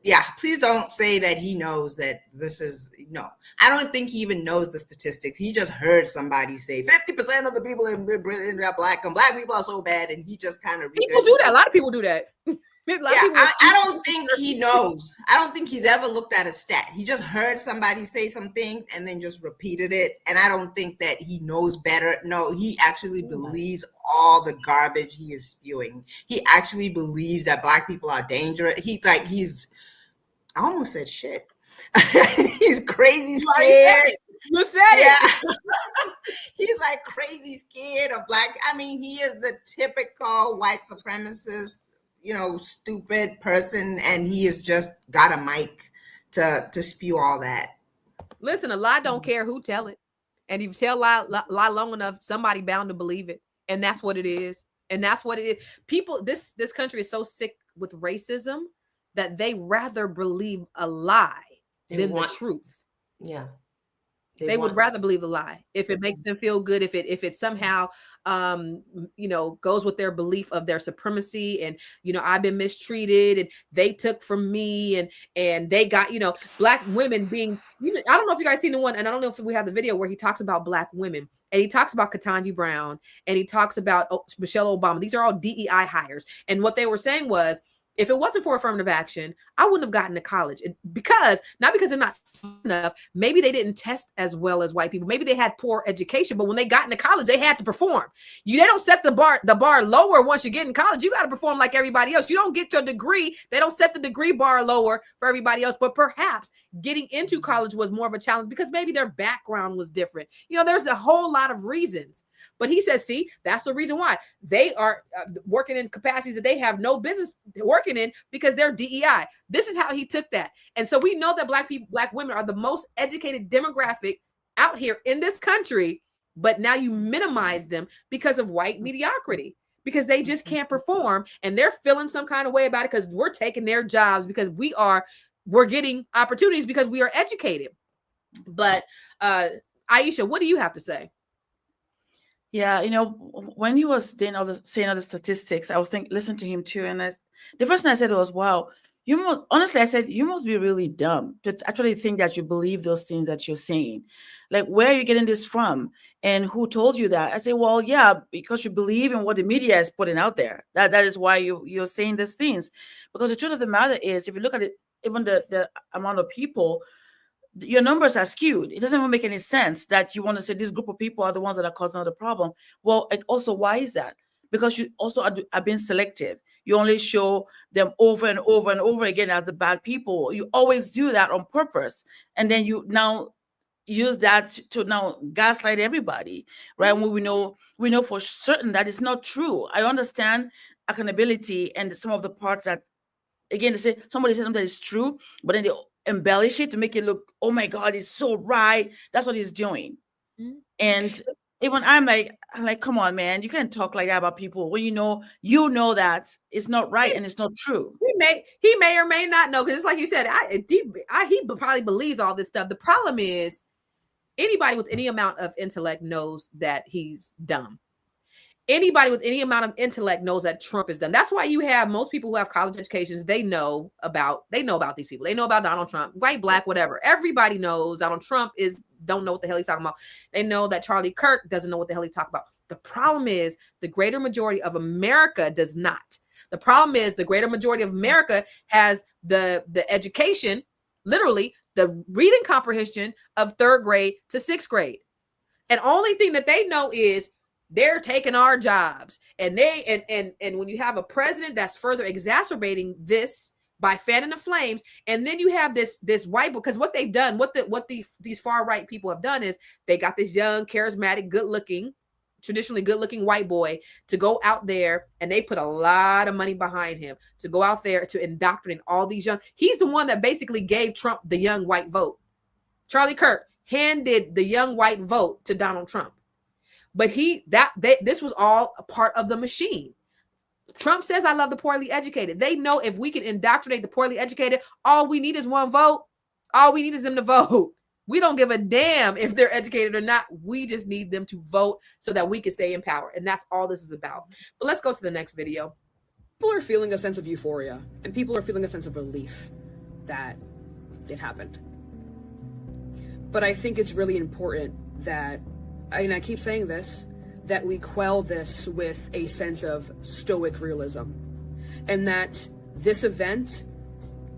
[SPEAKER 4] yeah. Please don't say that he knows that this is no. I don't think he even knows the statistics. He just heard somebody say 50% of the people in Britain are black, and black people are so bad, and he just kind of
[SPEAKER 1] people do that. A lot of people do that.
[SPEAKER 4] I don't think he knows. I don't think he's ever looked at a stat. He just heard somebody say some things and then just repeated it. And I don't think that he knows better. No, he actually believes all the garbage he is spewing. He actually believes that black people are dangerous. I almost said shit. He's crazy scared.
[SPEAKER 1] You said it.
[SPEAKER 4] He's like crazy scared of black. I mean, he is the typical white supremacist, stupid person, and he has just got a mic to spew all that.
[SPEAKER 1] Listen, a lie don't care who tell it, and if you tell lie long enough, somebody bound to believe it, and that's what it is. And that's what it is. People, this country is so sick with racism that they rather believe a lie than the truth.
[SPEAKER 3] Yeah.
[SPEAKER 1] They would rather believe the lie if it makes them feel good, if it somehow goes with their belief of their supremacy, and I've been mistreated and they took from me, and they got black women being I don't know if you guys seen the one, and I don't know if we have the video where he talks about black women, and he talks about Ketanji Brown, and he talks about Michelle Obama. These are all DEI hires, and what they were saying was, if it wasn't for affirmative action, I wouldn't have gotten to college. Not because they're not smart enough. Maybe they didn't test as well as white people. Maybe they had poor education, but when they got into college, they had to perform. They don't set the bar lower once you get in college. You got to perform like everybody else. You don't get your degree. They don't set the degree bar lower for everybody else. But perhaps getting into college was more of a challenge because maybe their background was different. There's a whole lot of reasons. But he says, see, that's the reason why they are working in capacities that they have no business working in, because they're DEI. This is how he took that. And so we know that black women are the most educated demographic out here in this country, but now you minimize them because of white mediocrity, because they just can't perform, and they're feeling some kind of way about it because we're taking their jobs, because we're getting opportunities because we are educated. But Aisha, what do you have to say?
[SPEAKER 5] Yeah, when he was saying all the statistics, I was listening to him too, and the first thing I said was, "Wow, I said you must be really dumb to actually think that you believe those things that you're saying. Like, where are you getting this from, and who told you that?" I say, "Well, yeah, because you believe in what the media is putting out there. That is why you're saying these things. Because the truth of the matter is, if you look at it, even the amount of people, your numbers are skewed. It doesn't even make any sense that you want to say this group of people are the ones that are causing the problem. Well, also, why is that? Because you also are being selective. You only show them over and over and over again as the bad people. You always do that on purpose. And then you now use that to now gaslight everybody, right? When we know for certain that it's not true. I understand accountability and some of the parts that, again, somebody said something that is true, but then they embellish it to make it look, oh my God, it's so right. That's what he's doing. Mm-hmm. And even I'm like, come on, man, you can't talk like that about people when you know that it's not right and it's not true.
[SPEAKER 1] He may or may not know, because it's like you said, he probably believes all this stuff. The problem is, anybody with any amount of intellect knows that he's dumb. Anybody with any amount of intellect knows that Trump is done. That's why you have most people who have college educations. They know about these people. They know about Donald Trump, white, black, whatever. Everybody knows Donald Trump don't know what the hell he's talking about. They know that Charlie Kirk doesn't know what the hell he's talking about. The problem is the greater majority of America does not. The problem is the greater majority of America has the education, literally the reading comprehension of 3rd grade to 6th grade. And only thing that they know is they're taking our jobs. And when you have a president that's further exacerbating this by fanning the flames, and then you have this white, because what they've done, these far right people have done is they got this young, charismatic, traditionally good looking white boy to go out there, and they put a lot of money behind him to go out there to indoctrinate all these young. He's the one that basically gave Trump the young white vote. Charlie Kirk handed the young white vote to Donald Trump. But this was all a part of the machine. Trump says, I love the poorly educated. They know if we can indoctrinate the poorly educated, all we need is one vote. All we need is them to vote. We don't give a damn if they're educated or not. We just need them to vote so that we can stay in power. And that's all this is about. But let's go to the next video.
[SPEAKER 9] People are feeling a sense of euphoria, and people are feeling a sense of relief that it happened. But I think it's really important that, and I keep saying this, that we quell this with a sense of stoic realism, and that this event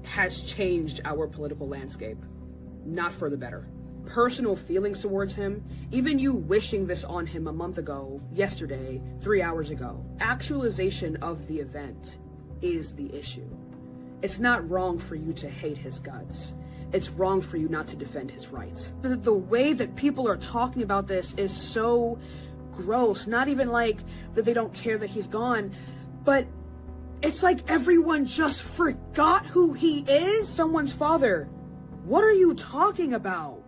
[SPEAKER 9] has changed our political landscape, not for the better. Personal feelings towards him, even you wishing this on him a month ago, yesterday, 3 hours ago, actualization of the event is the issue. It's not wrong for you to hate his guts. It's wrong for you not to defend his rights. The way that people are talking about this is so gross. Not even like that they don't care that he's gone, but it's like everyone just forgot who he is. Someone's father. What are you talking about?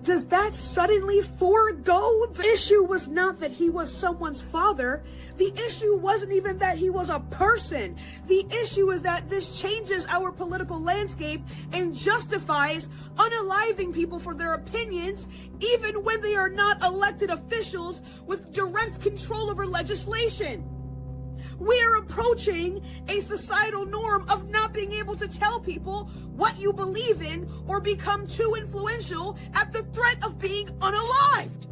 [SPEAKER 9] Does that suddenly forego? The issue was not that he was someone's father. The issue wasn't even that he was a person. The issue is that this changes our political landscape and justifies unaliving people for their opinions, even when they are not elected officials with direct control over legislation. We are approaching a societal norm of not being able to tell people what you believe in or become too influential at the threat of being unalived.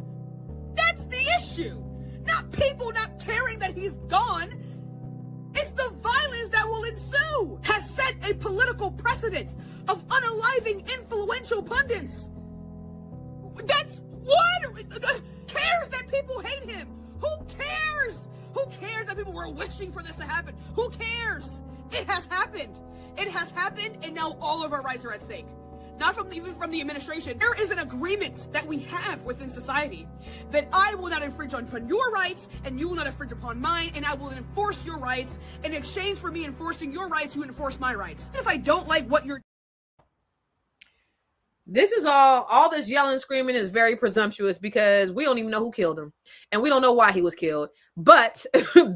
[SPEAKER 9] That's the issue. Not people not caring that he's gone. It's the violence that will ensue. Has set a political precedent of unaliving influential pundits. That's what cares that people hate him. Who cares? Who cares that people were wishing for this to happen? Who cares? It has happened. It has happened, and now all of our rights are at stake. Not even from the administration. There is an agreement that we have within society that I will not infringe upon your rights, and you will not infringe upon mine, and I will enforce your rights in exchange for me enforcing your rights, you enforce my rights. If I don't like what you're...
[SPEAKER 1] This is all this yelling and screaming is very presumptuous because we don't even know who killed him and we don't know why he was killed. But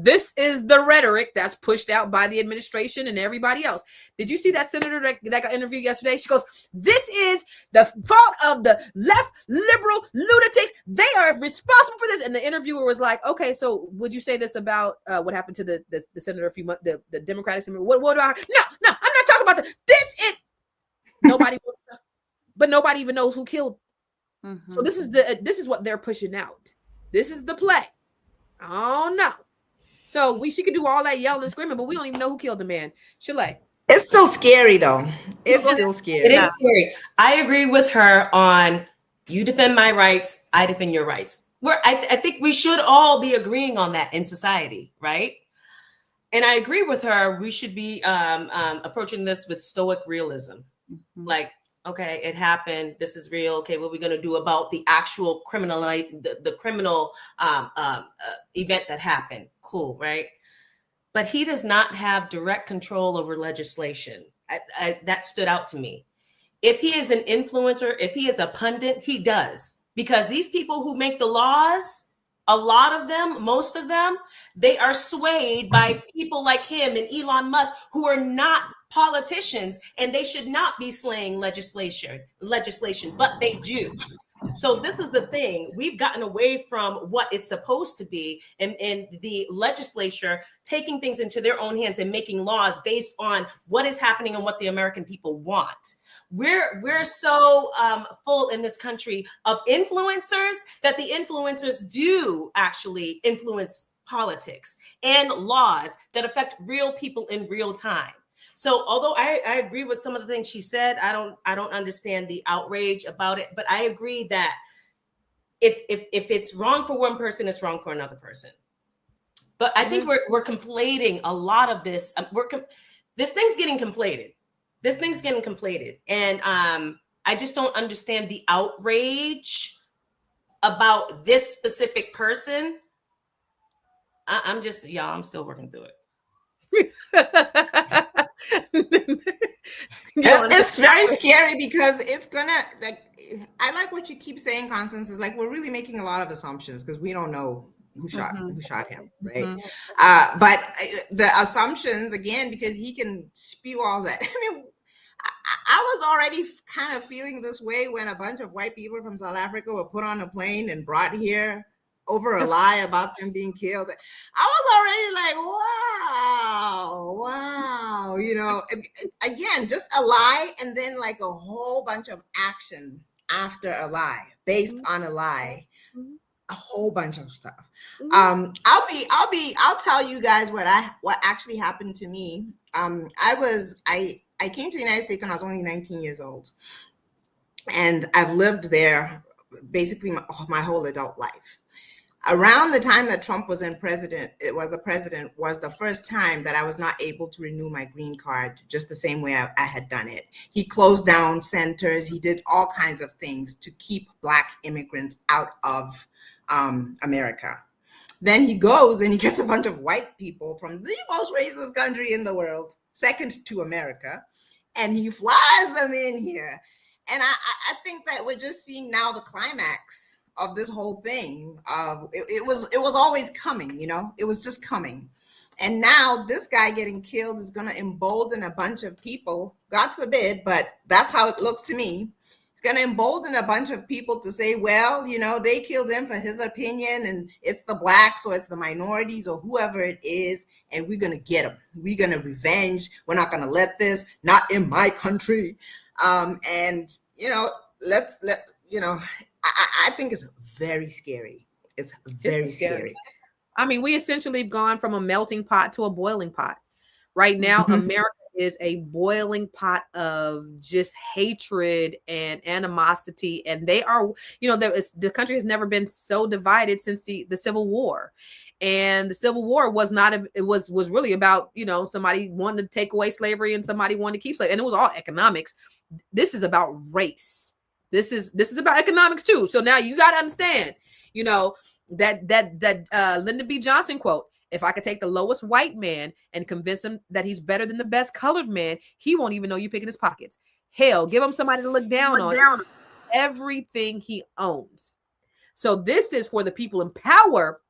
[SPEAKER 1] this is the rhetoric that's pushed out by the administration and everybody else. Did you see that senator that got interviewed yesterday? She goes, this is the fault of the left liberal lunatics. They are responsible for this. And the interviewer was like, okay, so would you say this about what happened to the senator a few months, the Democratic senator? What about her? No, I'm not talking about that. This is nobody wants to. But nobody even knows who killed. Mm-hmm. So this is what they're pushing out. This is the play. Oh no. So she could do all that yelling and screaming, but we don't even know who killed the man. Shalaye.
[SPEAKER 4] It's still scary though. It's still scary.
[SPEAKER 3] It is scary. I agree with her on you defend my rights, I defend your rights. I think we should all be agreeing on that in society, right? And I agree with her. We should be approaching this with stoic realism. Mm-hmm. Like, okay, it happened. This is real. Okay, what are we going to do about the actual criminal event that happened? Cool, right? But he does not have direct control over legislation. That stood out to me. If he is an influencer, if he is a pundit, he does. Because these people who make the laws, a lot of them, most of them, they are swayed by people like him and Elon Musk who are not politicians, and they should not be slaying legislation, but they do. So this is the thing. We've gotten away from what it's supposed to be, and the legislature taking things into their own hands and making laws based on what is happening and what the American people want. We're so full in this country of influencers that the influencers do actually influence politics and laws that affect real people in real time. So although I agree with some of the things she said, I don't understand the outrage about it, but I agree that if it's wrong for one person, it's wrong for another person. But I think we're conflating a lot of this. This thing's getting conflated. And I just don't understand the outrage about this specific person. I'm still working through it.
[SPEAKER 4] It's very scary because it's gonna, like, I like what you keep saying, Constance, is like we're really making a lot of assumptions because we don't know who shot him, right?
[SPEAKER 5] Mhm.
[SPEAKER 4] But the assumptions, again, because he can spew all that. I mean, I was already kind of feeling this way when a bunch of white people from South Africa were put on a plane and brought here over a lie about them being killed. I was already like, wow, you know, again, just a lie, and then like a whole bunch of action after a lie, based on a lie, a whole bunch of stuff. I'll tell you guys what actually happened to me. I came to the United States when I was only 19 years old, and I've lived there basically my whole adult life. Around the time that Trump was was the first time that I was not able to renew my green card just the same way I had done it. He closed down centers. He did all kinds of things to keep Black immigrants out of America. Then he goes and he gets a bunch of white people from the most racist country in the world, second to America, and he flies them in here. And I think that we're just seeing now the climax of this whole thing. It was always coming, you know, it was just coming. And now this guy getting killed is going to embolden a bunch of people, God forbid, but that's how it looks to me. It's going to embolden a bunch of people to say, well, you know, they killed him for his opinion, and it's the Blacks or it's the minorities or whoever it is, and we're going to get them. We're going to revenge. We're not going to let this, not in my country. And, you know, I think it's very scary. It's very scary.
[SPEAKER 1] I mean, we essentially have gone from a melting pot to a boiling pot. Right now, America is a boiling pot of just hatred and animosity. And they are, you know, the country has never been so divided since the Civil War. And the Civil War was was really about, you know, somebody wanted to take away slavery and somebody wanted to keep slavery. And it was all economics. This is about race. This is about economics too. So now you got to understand, you know, that Lyndon B. Johnson quote, if I could take the lowest white man and convince him that he's better than the best colored man, he won't even know you picking his pockets. Hell, give him somebody to look down on everything he owns. So this is for the people in power.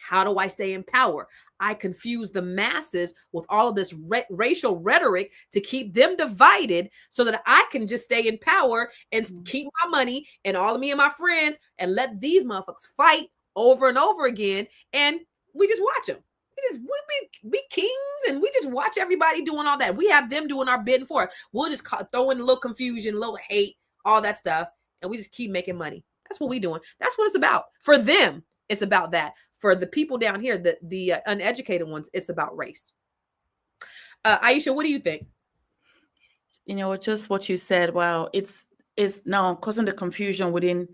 [SPEAKER 1] How do I stay in power? I confuse the masses with all of this racial rhetoric to keep them divided so that I can just stay in power and keep my money and all of me and my friends and let these motherfuckers fight over and over again. And we just watch them. We be kings and we just watch everybody doing all that. We have them doing our bidding for us. We'll just throw in a little confusion, a little hate, all that stuff. And we just keep making money. That's what we're doing. That's what it's about. For them, it's about that. For the people down here, the uneducated ones, it's about race. Aisha, what do you think?
[SPEAKER 5] You know, just what you said. Wow, it's now causing the confusion within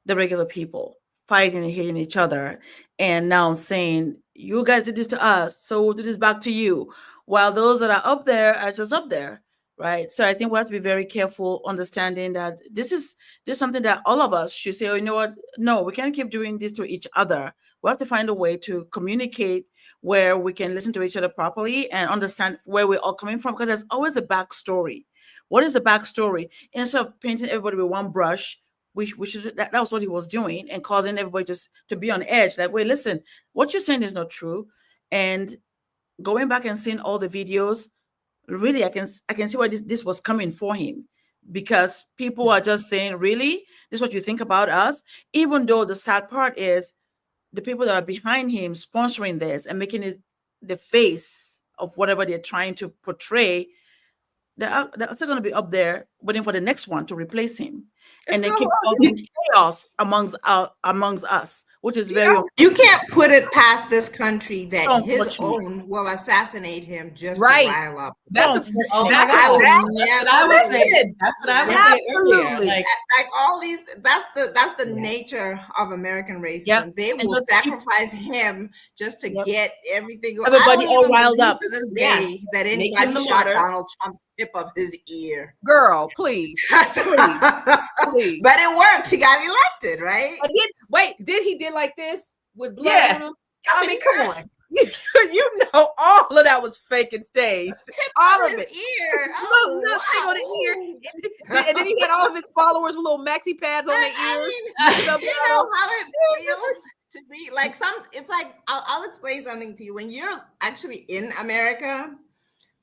[SPEAKER 5] the regular people, fighting and hating each other, and now saying, you guys did this to us, so we'll do this back to you, while those that are up there are just up there, right? So I think we have to be very careful, understanding that this is something that all of us should say, oh, you know what? No, we can't keep doing this to each other. We have to find a way to communicate where we can listen to each other properly and understand where we're all coming from, because there's always a backstory. What is the backstory? Instead of painting everybody with one brush, we should, that was what he was doing, and causing everybody just to be on edge. Like, wait, listen, what you're saying is not true. And going back and seeing all the videos, really, I can see why this was coming for him, because people are just saying, really, this is what you think about us? Even though the sad part is the people that are behind him sponsoring this and making it the face of whatever they're trying to portray, they're still going to be up there waiting for the next one to replace him. And they keep causing chaos amongst us, which is very
[SPEAKER 4] you can't put it past this country that his own will assassinate him just to rile up.
[SPEAKER 3] That's what I was saying. That's what I was saying earlier.
[SPEAKER 4] Like all these, that's the nature of American racism.
[SPEAKER 5] Yep.
[SPEAKER 4] They will sacrifice him just to get everything.
[SPEAKER 5] Everybody all riled up
[SPEAKER 4] to this day that anybody shot Donald Trump's tip of his ear.
[SPEAKER 1] Girl, please. Please.
[SPEAKER 4] But it worked. He got elected, right?
[SPEAKER 1] Did he did like this with blood on him? I mean, come on. You know, all of that was fake and staged. All of it.
[SPEAKER 4] Ear.
[SPEAKER 1] Nothing on the ear. And then he had all of his followers with little maxi pads on their ears.
[SPEAKER 4] You know how it feels to be like it's like I'll explain something to you. When you're actually in America,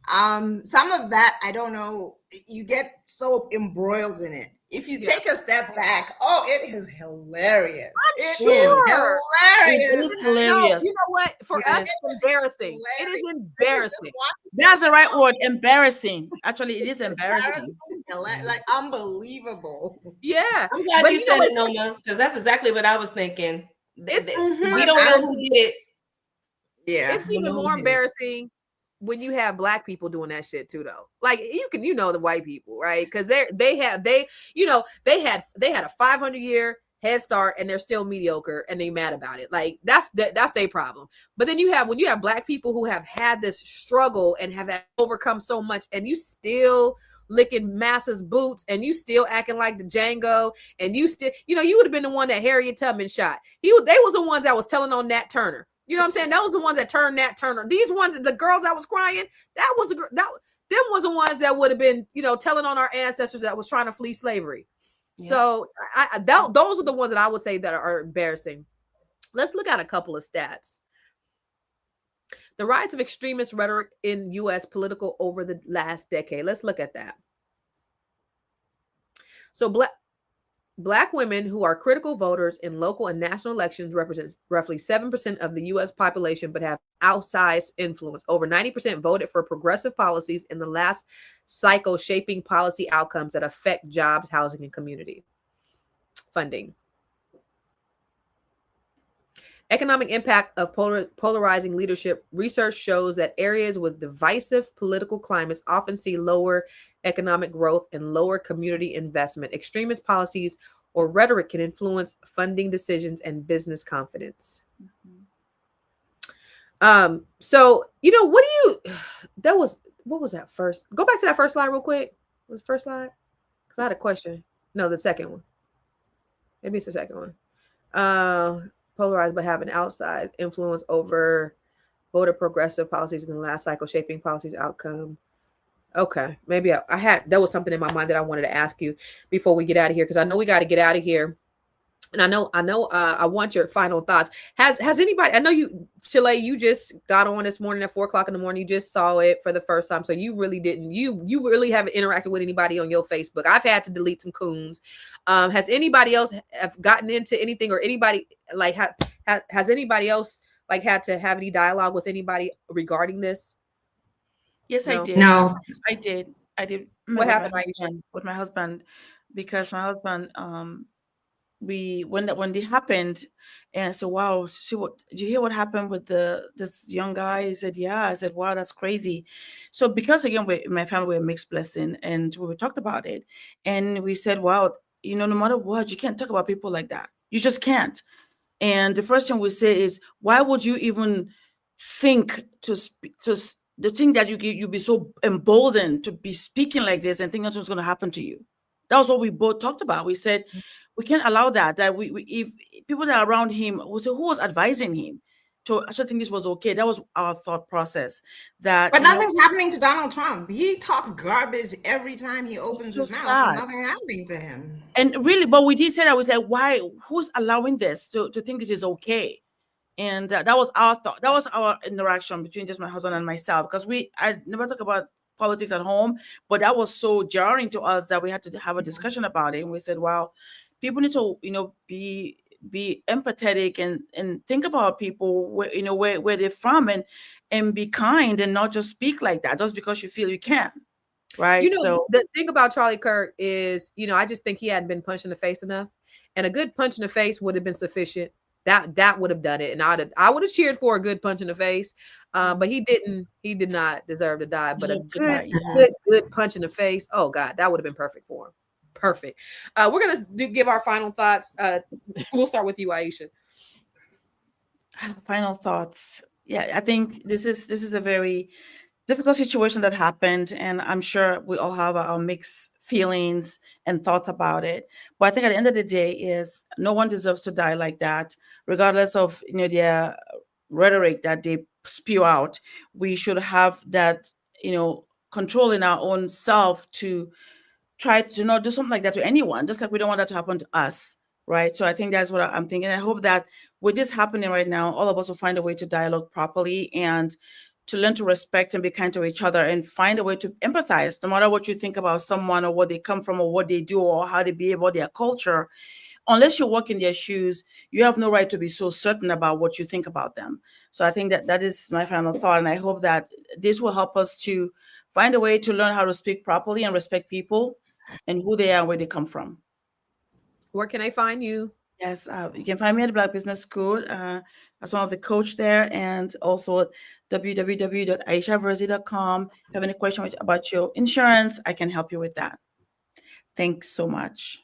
[SPEAKER 4] some of that, I don't know, you get so embroiled in it. If you take a step back, it is hilarious. It is
[SPEAKER 1] sure.
[SPEAKER 5] It
[SPEAKER 4] hilarious.
[SPEAKER 5] is hilarious.
[SPEAKER 1] You know what? For us,
[SPEAKER 5] Yes.
[SPEAKER 1] it's embarrassing. It is embarrassing.
[SPEAKER 5] That's the right word. Embarrassing. Actually, it is embarrassing.
[SPEAKER 4] Like unbelievable.
[SPEAKER 1] Yeah.
[SPEAKER 3] I'm glad
[SPEAKER 1] But
[SPEAKER 3] you
[SPEAKER 1] you know
[SPEAKER 3] said it, Noma, because that's exactly what I was thinking.
[SPEAKER 1] It's
[SPEAKER 3] We don't know who did it.
[SPEAKER 4] Yeah.
[SPEAKER 1] It's even more embarrassing when you have black people doing that shit too, though. Like you know the white people, right? Because they had a 500-year head start and they're still mediocre and they mad about it. Like that's their problem. But then when you have black people who have had this struggle and have overcome so much, and you still licking masses boots and you still acting like the Django, and you still, you would have been the one that Harriet Tubman shot. They was the ones that was telling on Nat Turner. You know what I'm saying? Those the ones that turned Nat Turner. These ones, the girls that was crying, them was the ones that would have been, telling on our ancestors that was trying to flee slavery. Yeah. So those are the ones that I would say that are embarrassing. Let's look at a couple of stats. The rise of extremist rhetoric in U.S. political over the last decade. Let's look at that. So Black women who are critical voters in local and national elections represent roughly 7% of the U.S. population, but have outsized influence. Over 90% voted for progressive policies in the last cycle, shaping policy outcomes that affect jobs, housing, and community funding. Economic impact of polarizing leadership. Research shows that areas with divisive political climates often see lower economic growth and lower community investment. Extremist policies or rhetoric can influence funding decisions and business confidence. Mm-hmm. So, what was that first? Go back to that first slide real quick. What was the first slide? Because I had a question. No, the second one. Maybe it's the second one. Polarized but have an outside influence over voter progressive policies in the last cycle, shaping policies outcome. Okay, maybe there was something in my mind that I wanted to ask you before we get out of here, because I know we got to get out of here, and I know I want your final thoughts. Has anybody? I know you, Shalaye, you just got on this morning at 4:00 in the morning. You just saw it for the first time, so you really didn't. You really haven't interacted with anybody on your Facebook. I've had to delete some coons. Has anybody else have gotten into anything, or anybody like has anybody else like had to have any dialogue with anybody regarding this?
[SPEAKER 5] Yes,
[SPEAKER 1] No?
[SPEAKER 5] I did.
[SPEAKER 4] No.
[SPEAKER 5] I did.
[SPEAKER 1] What happened, Aisha?
[SPEAKER 5] With my husband, because my husband, when they happened, and I said, "Wow, did you hear what happened with this young guy?" He said, "Yeah." I said, "Wow, that's crazy." So because again, my family we're a mixed blessing, and we talked about it, and we said, "Wow, no matter what, you can't talk about people like that. You just can't." And the first thing we say is, "Why would you even think the thing that you be so emboldened to be speaking like this and think that's what's going to happen to you?" That was what we both talked about. We said we can't allow that if people that are around him, we say, who was advising him to actually think this was okay? That was our thought process.
[SPEAKER 4] But nothing's happening to Donald Trump. He talks garbage every time he opens his mouth, and nothing happening to him.
[SPEAKER 5] And really, but we did say that. We said, why? Who's allowing this to think this is okay? And that was our thought. That was our interaction between just my husband and myself, because I never talk about politics at home, but that was so jarring to us that we had to have a discussion about it. And we said, wow, people need to, be empathetic and think about people where they're from, and be kind and not just speak like that just because you feel you can. Right. So
[SPEAKER 1] the thing about Charlie Kirk is, I just think he hadn't been punched in the face enough, and a good punch in the face would have been sufficient. That would have done it, and I would have cheered for a good punch in the face, but he did not deserve to die. But a good punch in the face, oh God, that would have been perfect for him. Perfect. We're gonna give our final thoughts. We'll start with you, Aisha.
[SPEAKER 5] Final thoughts. Yeah, I think this is a very difficult situation that happened, and I'm sure we all have our mixed feelings and thoughts about it. But I think at the end of the day is no one deserves to die like that, regardless of their rhetoric that they spew out. We should have that control in our own self to try to not do something like that to anyone, just like we don't want that to happen to us. right? So I think that's what I'm thinking. I hope that with this happening right now, all of us will find a way to dialogue properly and to learn to respect and be kind to each other and find a way to empathize, no matter what you think about someone or where they come from or what they do or how they behave or their culture. Unless you walk in their shoes, you have no right to be so certain about what you think about them. So I think that is my final thought. And I hope that this will help us to find a way to learn how to speak properly and respect people and who they are and where they come from.
[SPEAKER 1] Where can I find you?
[SPEAKER 5] Yes, you can find me at the Black Business School as one of the coach there, and also at www.aishavirzi.com. If you have any question about your insurance, I can help you with that. Thanks so much.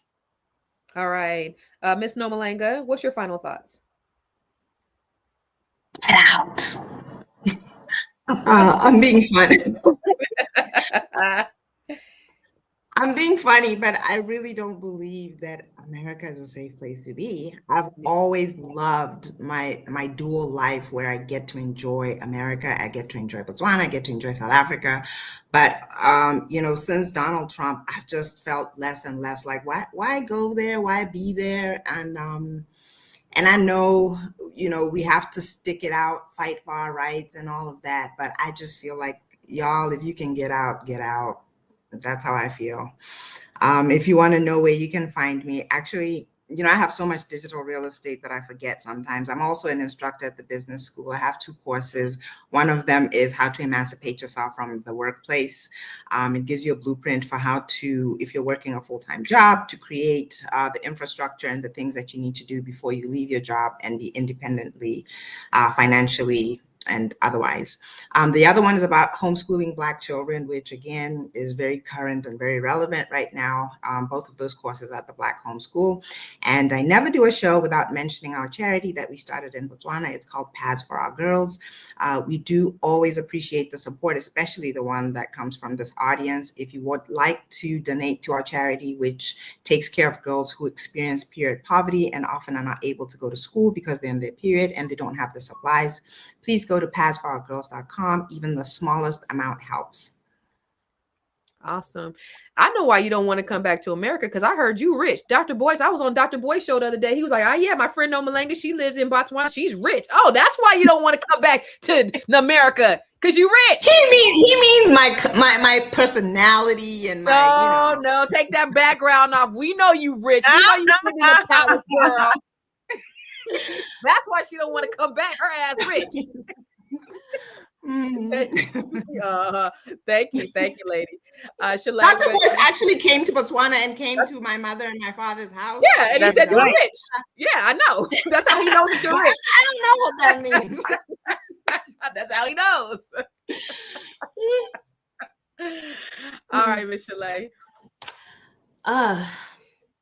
[SPEAKER 1] All right. Miss Nomalanga, what's your final thoughts?
[SPEAKER 4] Get out. I'm being funny. I'm being funny, but I really don't believe that America is a safe place to be. I've always loved my dual life where I get to enjoy America, I get to enjoy Botswana, I get to enjoy South Africa. But since Donald Trump, I've just felt less and less like why go there? Why be there? And I know, we have to stick it out, fight for our rights and all of that. But I just feel like, y'all, if you can get out, get out. That's how I feel. If you want to know where you can find me, actually, I have so much digital real estate that I forget sometimes. I'm also an instructor at the business school. I have 2 courses. One of them is how to emancipate yourself from the workplace. It gives you a blueprint for how to, if you're working a full-time job, to create the infrastructure and the things that you need to do before you leave your job and be independently, financially, and otherwise. The other one is about homeschooling Black children, which again is very current and very relevant right now. Both of those courses at the Black Homeschool. And I never do a show without mentioning our charity that we started in Botswana. It's called Paths for Our Girls. We do always appreciate the support, especially the one that comes from this audience. If you would like to donate to our charity, which takes care of girls who experience period poverty and often are not able to go to school because they're in their period and they don't have the supplies, please go to pathsforourgirls.com. Even the smallest amount helps.
[SPEAKER 1] Awesome. I know why you don't want to come back to America, because I heard you rich. Dr. Boyce, I was on Dr. Boyce's show the other day. He was like, oh yeah, my friend Nomalanga, she lives in Botswana. She's rich. Oh, that's why you don't want to come back to America, because you rich.
[SPEAKER 4] He means my personality and my,
[SPEAKER 1] No, take that background off. We know you rich. We know you live in the palace, girl. That's why she don't want to come back. Her ass rich. Thank you, lady.
[SPEAKER 4] Dr. Boyce actually came to Botswana and came to my mother and my father's house.
[SPEAKER 1] Yeah, and he said you're rich. Yeah, I know. That's how he knows that you're rich.
[SPEAKER 4] I don't know what that means.
[SPEAKER 1] That's how he knows. All right, Miss Shalaye.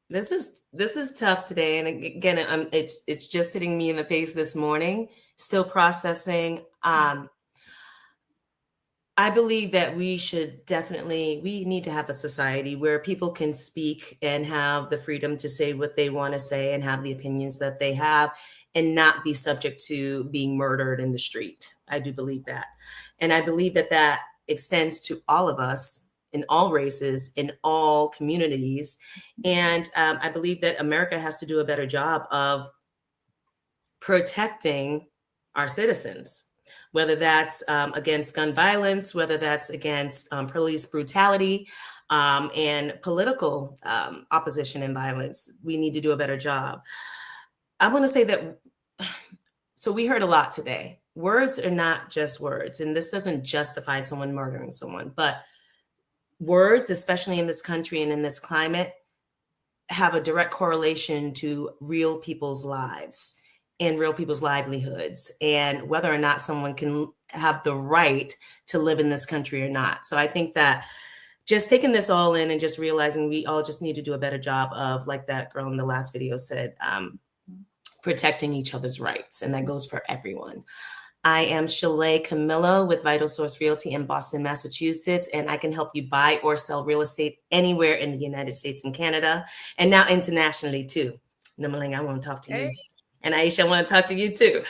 [SPEAKER 3] This is tough today, and again, it's just hitting me in the face this morning. Still processing. I believe that we need to have a society where people can speak and have the freedom to say what they want to say and have the opinions that they have and not be subject to being murdered in the street. I do believe that. And I believe that extends to all of us in all races, in all communities. And I believe that America has to do a better job of protecting our citizens, whether that's against gun violence, whether that's against police brutality and political opposition and violence. We need to do a better job. I want to say that, so we heard a lot today. Words are not just words, and this doesn't justify someone murdering someone, but words, especially in this country and in this climate, have a direct correlation to real people's lives and real people's livelihoods, and whether or not someone can have the right to live in this country or not. So I think that just taking this all in and just realizing we all just need to do a better job of, like that girl in the last video said, protecting each other's rights. And that goes for everyone. I am Shalaye Camillo with Vital Source Realty in Boston, Massachusetts, and I can help you buy or sell real estate anywhere in the United States and Canada, and now internationally too. Nomalanga, I want to talk to you. And Aisha, I want to talk to you too.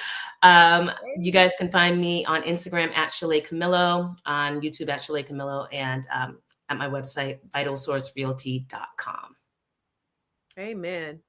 [SPEAKER 3] You guys can find me on Instagram at Shalaye Camillo, on YouTube at Shalaye Camillo, and at my website, vitalsourcerealty.com.
[SPEAKER 1] Amen.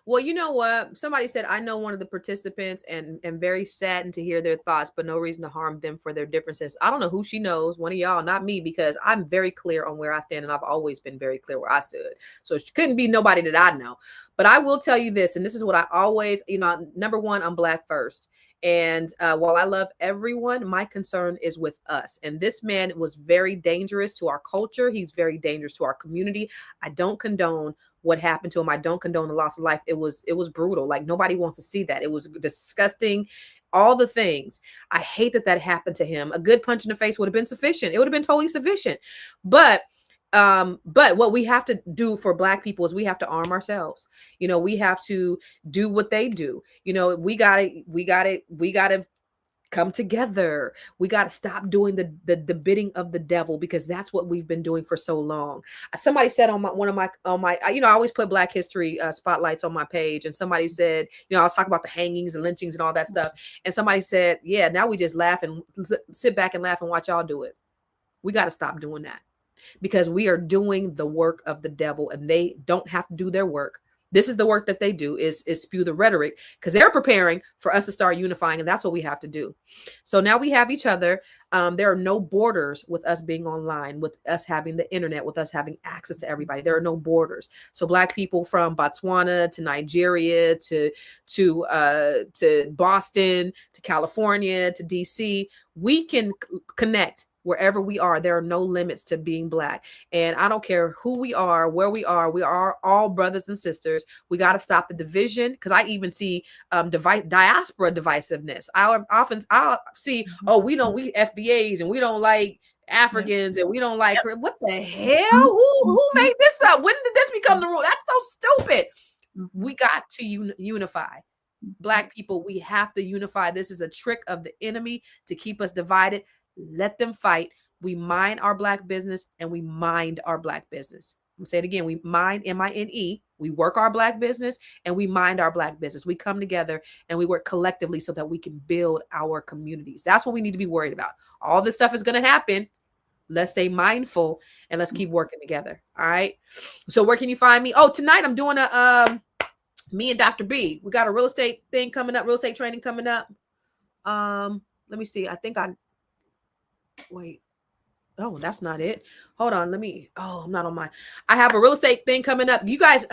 [SPEAKER 1] Well, you know what? Somebody said, I know one of the participants and very saddened to hear their thoughts, but no reason to harm them for their differences. I don't know who she knows, one of y'all, not me, because I'm very clear on where I stand, and I've always been very clear where I stood. So she couldn't be nobody that I know. But I will tell you this, and this is what I always, number one, I'm Black first. And while I love everyone, my concern is with us. And this man was very dangerous to our culture. He's very dangerous to our community. I don't condone what happened to him. I don't condone the loss of life. It was brutal. Like, nobody wants to see that. It was disgusting. All the things. I hate that happened to him. A good punch in the face would have been sufficient. It would have been totally sufficient. But what we have to do for Black people is we have to arm ourselves. We have to do what they do. We gotta come together. We got to stop doing the bidding of the devil, because that's what we've been doing for so long. Somebody said on my I always put Black history spotlights on my page, and somebody said, I was talking about the hangings and lynchings and all that stuff, and somebody said, yeah, now we just laugh and sit back and laugh and watch y'all do it. We got to stop doing that, because we are doing the work of the devil, and they don't have to do their work. This is the work that they do, is spew the rhetoric, because they're preparing for us to start unifying, and that's what we have to do. So now we have each other. There are no borders with us being online, with us having the internet, with us having access to everybody. There are no borders. So Black people from Botswana to Nigeria to Boston to California to DC, we can connect wherever we are. There are no limits to being Black. And I don't care who we are, where we are all brothers and sisters. We got to stop the division, because I even see diaspora divisiveness. I'll see, we FBAs, and we don't like Africans, and we don't like, what the hell? Who made this up? When did this become the rule? That's so stupid. We got to unify. Black people, we have to unify. This is a trick of the enemy to keep us divided. Let them fight. We mind our Black business, and we mind our Black business. I'm gonna say it again. We mind, MINE. We work our Black business, and we mind our Black business. We come together and we work collectively so that we can build our communities. That's what we need to be worried about. All this stuff is going to happen. Let's stay mindful, and let's keep working together. All right. So where can you find me? Oh, tonight I'm doing me and Dr. B. We got a real estate thing coming up, real estate training coming up. Let me see. Wait. Oh, that's not it. Hold on. I'm not on I have a real estate thing coming up. You guys,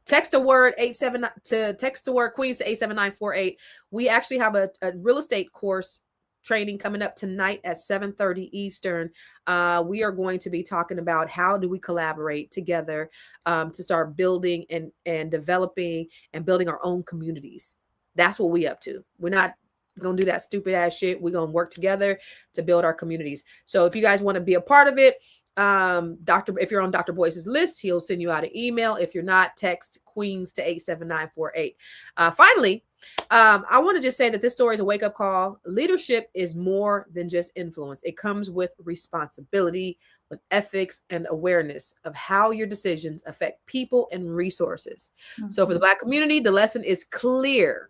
[SPEAKER 1] text the word Queens to 87948. We actually have a real estate course training coming up tonight at 7:30 Eastern. We are going to be talking about how do we collaborate together to start building and developing and building our own communities. That's what we up to. We're not going to do that stupid ass shit. We're going to work together to build our communities. So if you guys want to be a part of it, if you're on Dr. Boyce's list, he'll send you out an email. If you're not, text Queens to 87948. Finally, I want to just say that this story is a wake-up call. Leadership is more than just influence. It comes with responsibility, with ethics, and awareness of how your decisions affect people and resources. Mm-hmm. So for the Black community, the lesson is clear.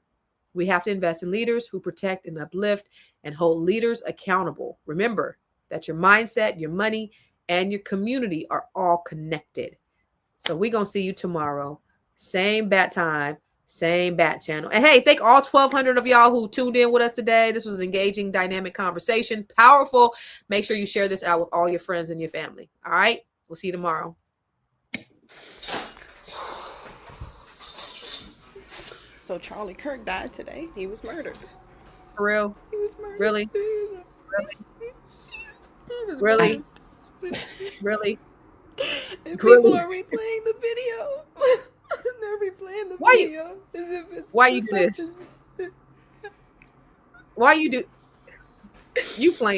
[SPEAKER 1] We have to invest in leaders who protect and uplift and hold leaders accountable. Remember that your mindset, your money, and your community are all connected. So we're going to see you tomorrow. Same bat time, same bat channel. And hey, thank all 1,200 of y'all who tuned in with us today. This was an engaging, dynamic conversation. Powerful. Make sure you share this out with all your friends and your family. All right. We'll see you tomorrow.
[SPEAKER 8] So Charlie Kirk died today. He was murdered.
[SPEAKER 1] For real?
[SPEAKER 8] He was murdered.
[SPEAKER 1] Really?
[SPEAKER 8] Really?
[SPEAKER 1] Really? Really?
[SPEAKER 8] And people are replaying the video. They're replaying the video as if it's
[SPEAKER 1] why you do this? Why you do? You playing?